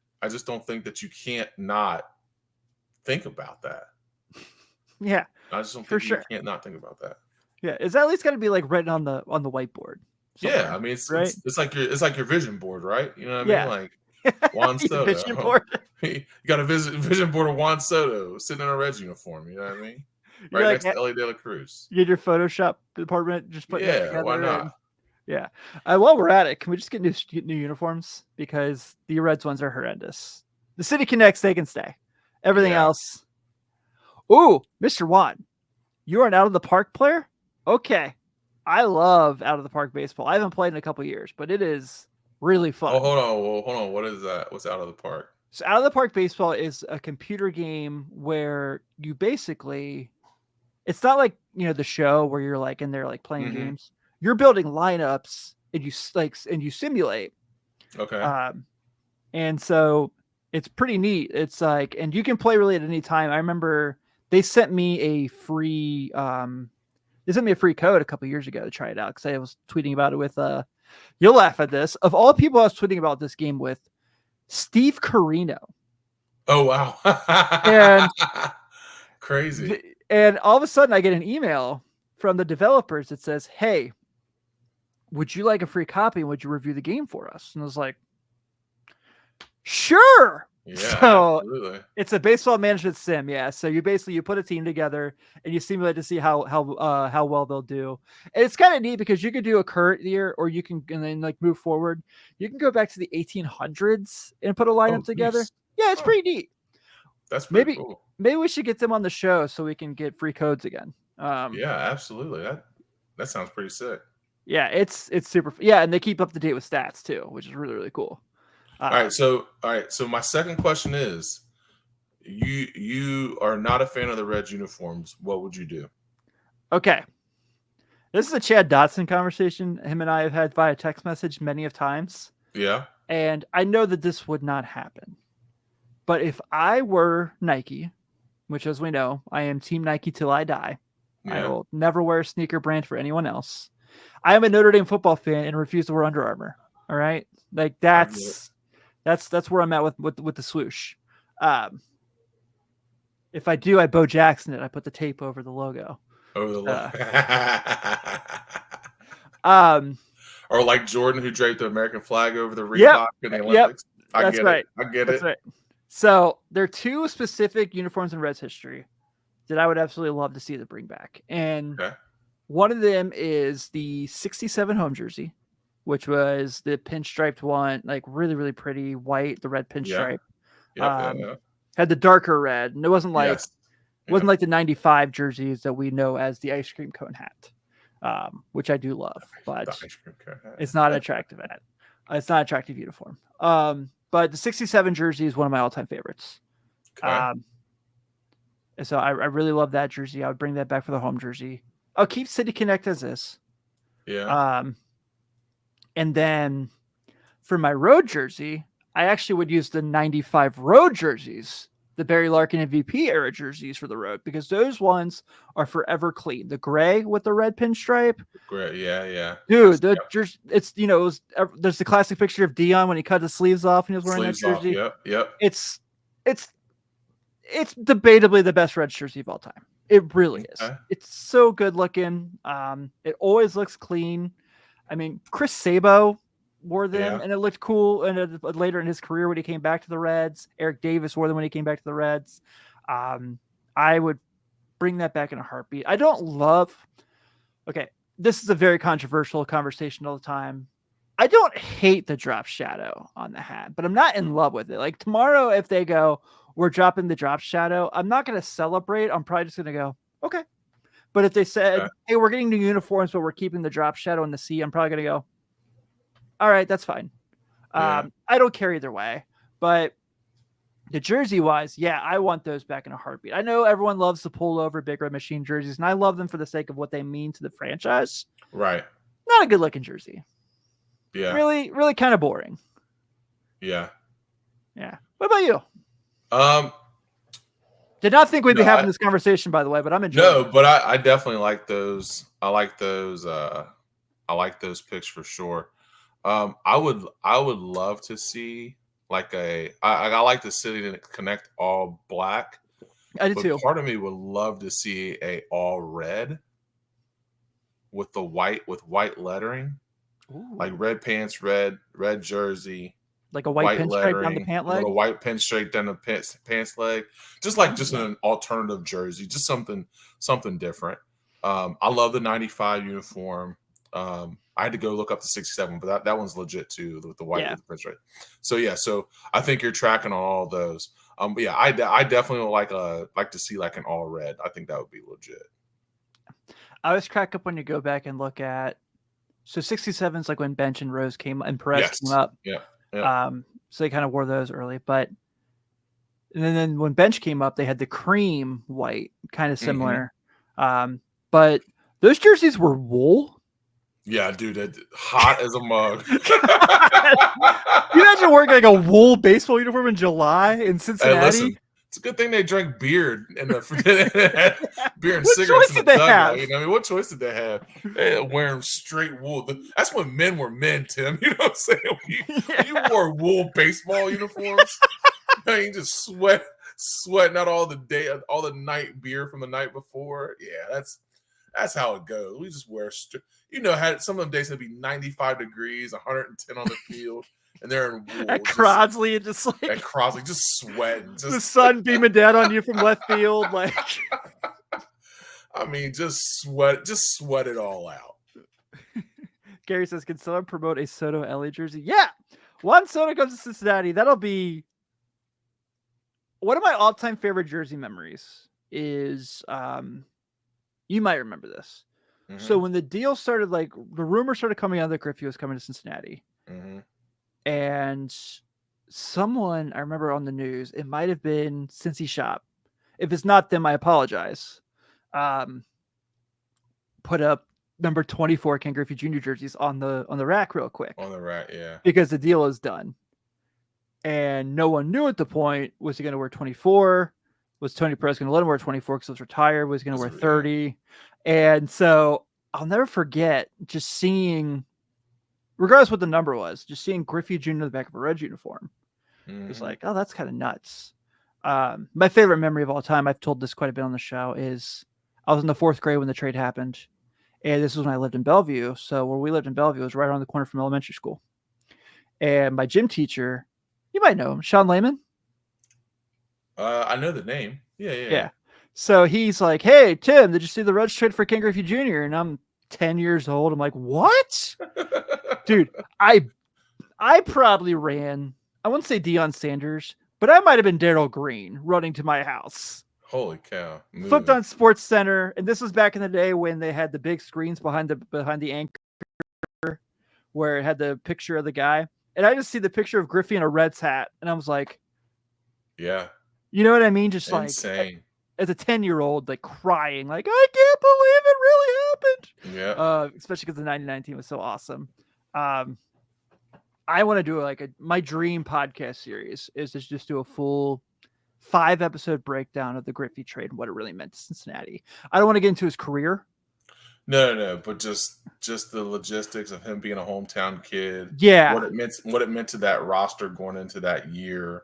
you can't not think about that. Yeah, I just don't think you can't not think about that. Yeah, it's at least got to be like written on the whiteboard. Somewhere. Yeah, I mean, it's like your vision board, right? You know what I mean? Like Juan Soto. Vision board. You got a vision board of Juan Soto sitting in a Reds uniform. You know what I mean? Right next to Elly De La Cruz. You get your Photoshop department just put that together. Why not? While we're at it, can we just get new uniforms? Because the Reds ones are horrendous. The City Connects, they can stay. Everything else. Ooh, Mr. Juan, you are an out of the park player? Okay. I love out of the park baseball. I haven't played in a couple years, but it is really fun. Oh, hold on. What is that? What's out of the park? So out of the park baseball is a computer game where you basically, it's not like, the show where you're like in there like playing games. You're building lineups and you simulate. Okay. And so it's pretty neat. It's like, and you can play really at any time. I remember they sent me a free code a couple years ago to try it out because I was tweeting about it with you'll laugh at this. Of all people I was tweeting about this game with, Steve Carino. Oh wow. And crazy. And all of a sudden I get an email from the developers that says, "Hey, would you like a free copy and would you review the game for us?" And I was like, sure. Yeah, so absolutely. It's a baseball management sim. Yeah. So you put a team together and you simulate to see how well they'll do. And it's kind of neat because you could do a current year or you can, and then like move forward. You can go back to the 1800s and put a lineup together. Geez. Yeah. It's pretty neat. That's pretty cool. Maybe we should get them on the show so we can get free codes again. Yeah, absolutely. That sounds pretty sick. Yeah, it's super. Yeah, and they keep up to date with stats too, which is really, really cool. All right. So my second question is, you are not a fan of the Reds uniforms. What would you do? Okay. This is a Chad Dotson conversation him and I have had via text message many of times. Yeah. And I know that this would not happen. But if I were Nike which, as we know, I am Team Nike till I die. I Yeah. will never wear a sneaker brand for anyone else. I am a Notre Dame football fan and refuse to wear Under Armour. All right, like that's where I'm at with the swoosh. If I do, I Bo Jackson it. I put the tape over the logo. Over the logo. Or like Jordan, who draped the American flag over the Reebok in the Olympics. I get it. Right. So there are two specific uniforms in Reds history that I would absolutely love to see them bring back. And one of them is the 67 home jersey, which was the pinstriped one, like really, really pretty white, the red pinstripe. Had the darker red. And it wasn't like wasn't like the 95 jerseys that we know as the ice cream cone hat. Which I do love, but it's not an attractive hat. It's not an attractive uniform. But the 67 jersey is one of my all-time favorites. And so I really love that jersey. I would bring that back for the home jersey. I'll keep City Connect as is. Yeah. And then for my road jersey, I actually would use the 95 road jerseys, the Barry Larkin MVP era jerseys for the road, because those ones are forever clean. The gray with the red pinstripe. Great. Yeah. Dude, it's, there's the classic picture of Dion when he cut his sleeves off and he was wearing that jersey. Yep. It's debatably the best red jersey of all time. It really is. It's so good looking. It always looks clean. I mean, Chris Sabo wore them and it looked cool. And later in his career, when he came back to the Reds, Eric Davis wore them when he came back to the Reds. I would bring that back in a heartbeat. I don't love. Okay, this is a very controversial conversation all the time. I don't hate the drop shadow on the hat, but I'm not in love with it. Like tomorrow, if they go, we're dropping the drop shadow, I'm not going to celebrate. I'm probably just going to go, okay. But if they said, hey, we're getting new uniforms, but we're keeping the drop shadow in the C, I'm probably going to go, all right, that's fine. I don't care either way. But the jersey wise, I want those back in a heartbeat. I know everyone loves the pullover Big Red Machine jerseys, and I love them for the sake of what they mean to the franchise. Right. Not a good looking jersey. Yeah. Really, really kind of boring. Yeah. Yeah. What about you? Did not think we'd be having this conversation, by the way, but I'm enjoying it. But I definitely like those. I like those picks for sure. I would love to see I like the City to Connect all black. I do too. Part of me would love to see a all red with white lettering. Ooh. Like red pants, red jersey. Like a white pinstripe down the pant leg? Like a white pinstripe down the pants leg. Just an alternative jersey. Just something different. I love the 95 uniform. I had to go look up the 67, but that one's legit too, with the white with the pinstripe. So I think you're tracking on all those. But I definitely would like to see like an all red. I think that would be legit. I always crack up when you go back and look at 67 is like when Bench and Rose came and Perez came up. Yeah. So they kind of wore those early, and then when Bench came up, they had the cream white, kind of similar. Mm-hmm. But those jerseys were wool. Yeah, dude, hot as a mug. You imagine wearing like a wool baseball uniform in July in Cincinnati? Hey, listen, it's a good thing they drank beer and beer and what cigarettes. Choice did they have? You know, I mean, what choice did they have? They wearing straight wool. That's when men were men, Tim. You know what I'm saying? You wore wool baseball uniforms. You just sweating out all the night beer from the night before. Yeah, that's how it goes. We just wear some of them days it'd be 95 degrees, 110 on the field. And they're in wool. At Crosley, just sweating. The sun beaming down on you from left field. Like, I mean, just sweat it all out. Gary says, can someone promote a Soto LA jersey? Yeah. Juan Soto comes to Cincinnati. That'll be one of my all-time favorite jersey memories is, you might remember this. Mm-hmm. So when the deal started, like the rumor started coming out that Griffey was coming to Cincinnati. Mm-hmm. And someone, I remember on the news, it might have been Cincy Shop. If it's not them, I apologize. Put up number 24 Ken Griffey Jr. jerseys on the rack real quick. On the rack, yeah. Because the deal is done. And no one knew at the point, was he going to wear 24? was Tony Perez going to let him wear 24 because he was retired, was going to wear Yeah. 30. And so I'll never forget just seeing, regardless what the number was, just seeing Griffey Jr. in the back of a Reds uniform. It was like, oh, that's kind of nuts. My favorite memory of all time, I've told this quite a bit on the show, is I was in the 4th grade when the trade happened. And this was when I lived in Bellevue. So where we lived in Bellevue was right around the corner from elementary school. And my gym teacher, you might know him, Sean Lehman. I know the name. Yeah. So he's like, hey, Tim, did you see the Reds trade for Ken Griffey Jr.? And I'm 10 years old. I'm like, what? Dude, I probably ran, I wouldn't say Deion Sanders, but I might have been Darryl Green running to my house. Holy cow. Flipped on Sports Center. And this was back in the day when they had the big screens behind the anchor where it had the picture of the guy. And I just see the picture of Griffey in a Reds hat. And I was like, yeah. You know what I mean? Just insane. Like as a 10-year-old, like crying, like, I can't believe it really happened. Yeah. Especially because the 99 team was so awesome. I want to do my dream podcast series is to just do a full 5-episode breakdown of the Griffey trade and what it really meant to Cincinnati. I don't want to get into his career. No, but just the logistics of him being a hometown kid. Yeah. What it meant to that roster going into that year.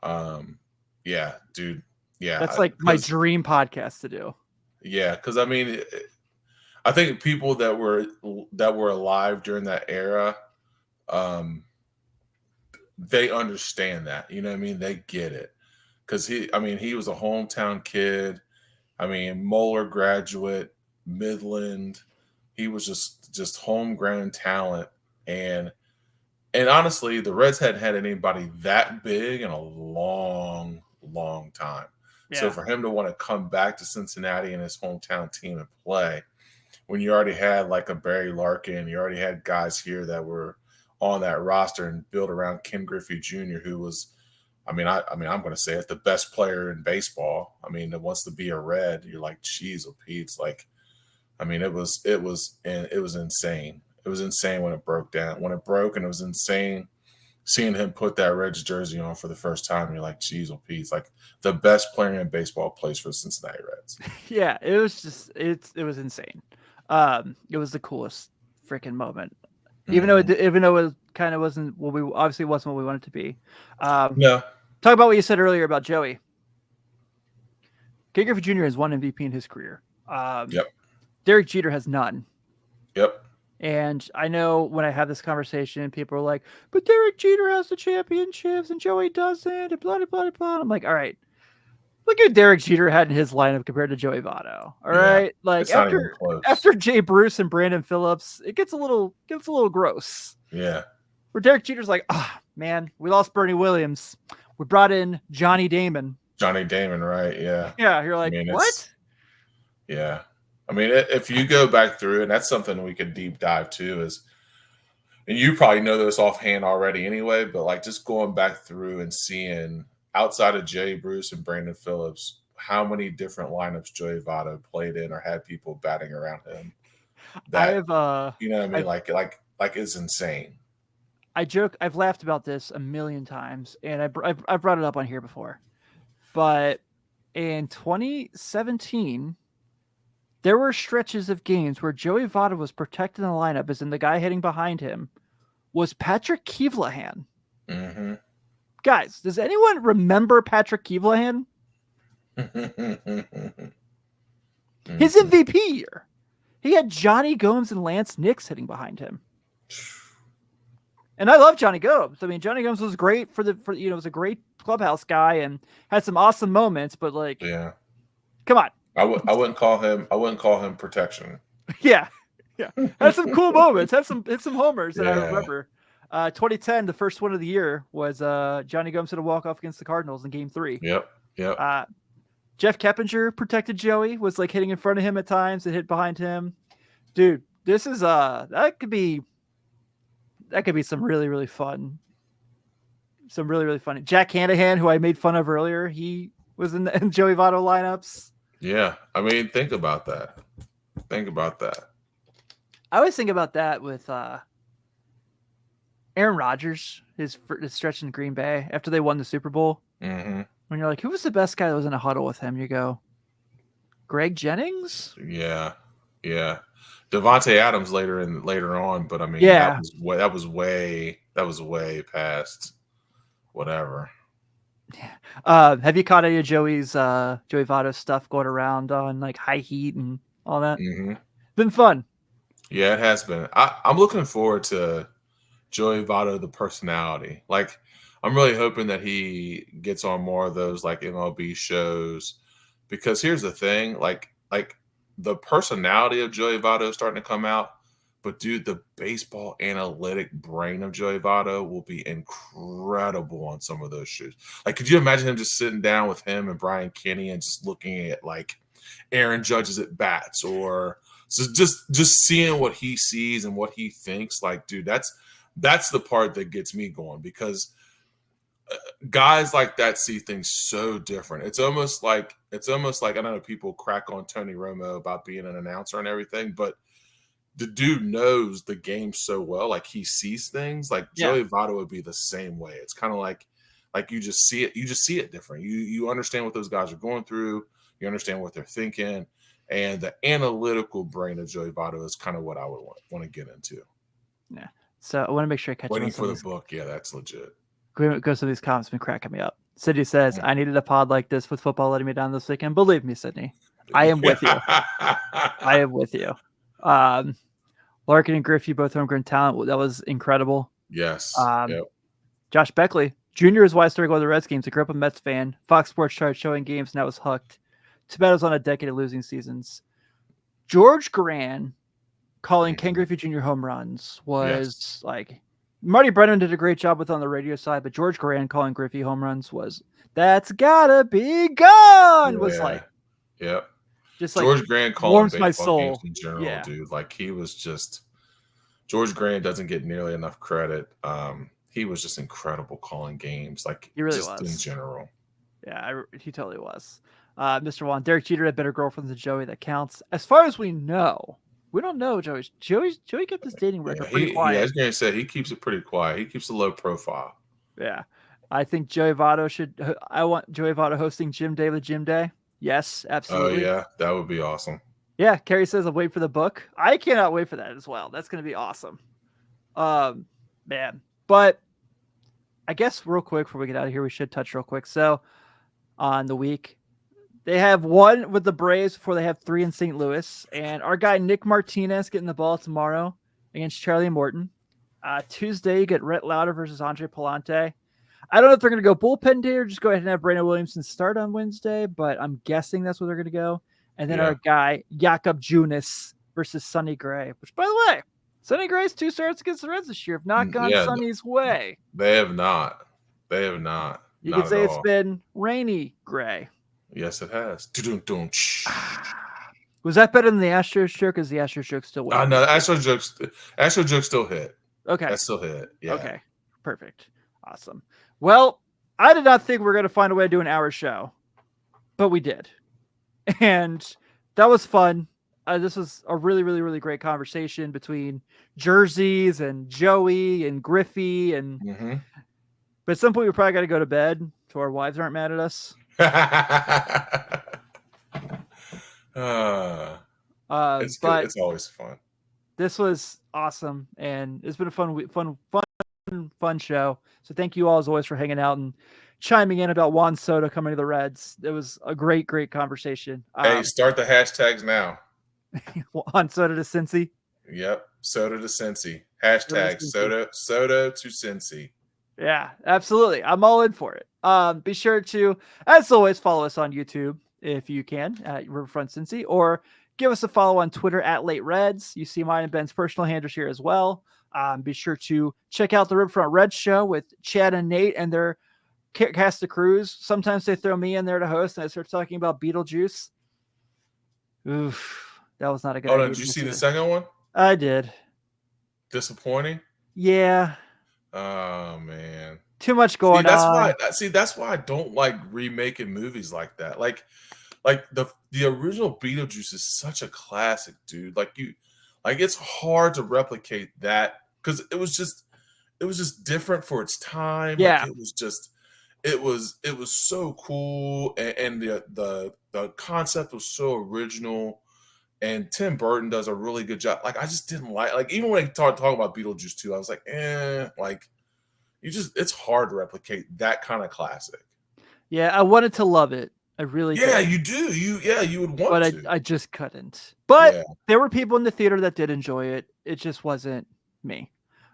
Yeah, dude. Yeah. That's like my dream podcast to do. Yeah, because I mean, I think people that were alive during that era, they understand that. You know what I mean? They get it. Because he was a hometown kid. I mean, Moeller graduate, Midland. He was just homegrown talent. And honestly, the Reds hadn't had anybody that big in a long time. Yeah. So for him to want to come back to Cincinnati and his hometown team and play, when you already had like a Barry Larkin, you already had guys here that were on that roster and built around Ken Griffey Jr., who was, I'm going to say it, the best player in baseball. I mean, that wants to be a Red. You're like, geez, Pete's like, I mean, it was insane. It was insane when it broke down. When it broke, and it was insane seeing him put that Reds jersey on for the first time. You're like, geez, Pete's like the best player in baseball plays for the Cincinnati Reds. Yeah, it was just it was insane. It was the coolest freaking moment. Even though it kind of wasn't what we obviously wasn't what we wanted it to be. No. Talk about what you said earlier about Joey. Ken Griffey Jr. has one MVP in his career. Yep. Derek Jeter has none. Yep. And I know when I have this conversation, people are like, but Derek Jeter has the championships and Joey doesn't, and blah, blah, blah, blah. I'm like, all right, look at Derek Jeter had in his lineup compared to Joey Votto. All right. Like after Jay Bruce and Brandon Phillips, it gets a little gross. Yeah. Where Derek Jeter's like, man, we lost Bernie Williams. We brought in Johnny Damon. Johnny Damon, right? Yeah. Yeah. You're like, what? Yeah. I mean, if you go back through, and that's something we could deep dive to, is, and you probably know this offhand already anyway, but like just going back through and seeing outside of Jay Bruce and Brandon Phillips, how many different lineups Joey Votto played in or had people batting around him. That, you know what I mean? Like it's insane. I joke. I've laughed about this a million times, and I've brought it up on here before. But in 2017, there were stretches of games where Joey Votto was protecting the lineup, as in the guy hitting behind him was Patrick Keevlahan. Mm-hmm. Guys, does anyone remember Patrick Keevlahan? His MVP year. He had Johnny Gomes and Lance Nix hitting behind him. And I love Johnny Gomes. I mean, Johnny Gomes was great was a great clubhouse guy and had some awesome moments, but like, yeah, come on. I wouldn't call him protection. Yeah. Had some cool moments. Hit some homers that I remember. 2010, the first one of the year was Johnny Gomes hit a walk-off against the Cardinals in Game 3. Yep. Jeff Keppinger protected Joey, was like hitting in front of him at times and hit behind him. Dude, this is that could be some really, really fun. Some really, really funny. Jack Hanahan, who I made fun of earlier, he was in Joey Votto lineups. Yeah. I mean, think about that. I always think about that with Aaron Rodgers, his stretch in Green Bay after they won the Super Bowl. Mm-hmm. When you're like, who was the best guy that was in a huddle with him? You go, Greg Jennings? Yeah. Devontae Adams later on, but I mean Yeah. that was way past whatever. Have you caught any of Joey Votto stuff going around on like High Heat and all that? Mm-hmm. Been fun. Yeah, it has been. I'm looking forward to Joey Votto, the personality. Like, I'm really hoping that he gets on more of those like MLB shows, because here's the thing, like the personality of Joey Votto is starting to come out, but dude, the baseball analytic brain of Joey Votto will be incredible on some of those shows. Like, could you imagine him just sitting down with him and Brian Kenny and just looking at like Aaron Judge's at bats, or just seeing what he sees and what he thinks? Like, dude, that's the part that gets me going, because guys like that see things so different. It's almost like I know people crack on Tony Romo about being an announcer and everything, but the dude knows the game so well. Like, he sees things. Like, Joey Votto would be the same way. It's kind of like you just see it different. You understand what those guys are going through. You understand what they're thinking, and the analytical brain of Joey Votto is kind of what I would want to get into. Yeah. So I want to make sure I catch Waiting up on for the book. Yeah, that's legit. Go some of these comments been cracking me up. Sydney says, I needed a pod like this with football letting me down this weekend. Believe me, Sydney, I am with you. I am with you. Larkin and Griffey, both homegrown talent. That was incredible. Yes. Yep. Josh Beckley Jr. is why I started going to the Reds games. I grew up a Mets fan. Fox Sports started showing games, and I was hooked. Too bad I was on a decade of losing seasons. George Gran calling Ken Griffey Jr. home runs was like, Marty Brennan did a great job with on the radio side, but George Gran calling Griffey home runs was, that's gotta be gone. Was like, yep. Just George like Gran calling warms baseball my soul. games in general, dude. Like, he was just, George Gran doesn't get nearly enough credit. He was just incredible calling games, like, he really just was in general. Yeah, he totally was. Mr. Juan, Derek Jeter had better girlfriends than Joey. That counts. As far as we know, we don't know Joey kept his dating record pretty quiet. I was going to say, he keeps it pretty quiet. He keeps a low profile. Yeah. I think Joey Votto I want Joey Votto hosting Jim Day with Jim Day. Yes, absolutely. Oh, yeah. That would be awesome. Yeah. Carrie says, I'll wait for the book. I cannot wait for that as well. That's going to be awesome. Man. But I guess real quick before we get out of here, we should touch real quick. So on the week, they have one with the Braves before they have 3 in St. Louis. And our guy, Nick Martinez, getting the ball tomorrow against Charlie Morton. Tuesday, you get Rhett Lowder versus Andre Palante. I don't know if they're going to go bullpen day or just go ahead and have Brandon Williamson start on Wednesday, but I'm guessing that's where they're going to go. And then our guy, Jakob Junis versus Sonny Gray, which, by the way, Sonny Gray's 2 starts against the Reds this year have not gone Sonny's way. They have not. You could say it's been rainy Gray. Yes, it has. Was that better than the Astros joke? Is the Astros joke still winning? No, the Astros joke still hit. Okay. That still hit. Yeah. Okay. Perfect. Awesome. Well, I did not think we were going to find a way to do an hour show, but we did. And that was fun. This was a really, really, really great conversation between jerseys and Joey and Griffey. But at some point, we probably got to go to bed so our wives aren't mad at us. It's always fun. This was awesome, and it's been a fun show. So thank you all as always for hanging out and chiming in about Juan Soto coming to the Reds. It was a great conversation. Hey, start the hashtags now. Juan Soto to Cincy. Yep, Soto to Cincy. Hashtag Soto to Cincy. Yeah, absolutely. I'm all in for it. Be sure to, as always, follow us on YouTube if you can at Riverfront Cincy, or give us a follow on Twitter at Late Reds. You see mine and Ben's personal handles here as well. Be sure to check out the Riverfront Reds show with Chad and Nate and their cast of crews. Sometimes they throw me in there to host, and I start talking about Beetlejuice. Oof, that was not a good idea. Oh, did you see the second one? I did. Disappointing? Yeah. Oh, man. Too much going on. That's why I don't like remaking movies like that. Like the original Beetlejuice is such a classic, dude. Like it's hard to replicate that because it was just different for its time. Yeah. Like it was so cool, and the concept was so original. And Tim Burton does a really good job. Like, I just didn't like even when they talk about Beetlejuice 2, I was like, like it's hard to replicate that kind of classic. Yeah, I wanted to love it. I really Yeah, did. you do. You would want But to. I just couldn't. But Yeah, there were people in the theater that did enjoy it. It just wasn't me.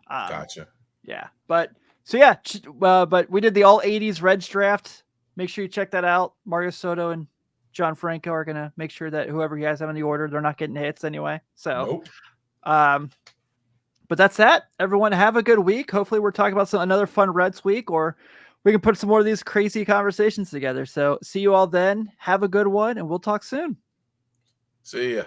gotcha. Yeah. But so yeah, but we did the all 80s Reds draft. Make sure you check that out. Mario Soto and John Franco are gonna make sure that whoever he has them in the order, they're not getting hits anyway. So Nope. but that's that. Everyone have a good week. Hopefully we're talking about another fun Reds week, or we can put some more of these crazy conversations together. So see you all then. Have a good one, and we'll talk soon. See ya.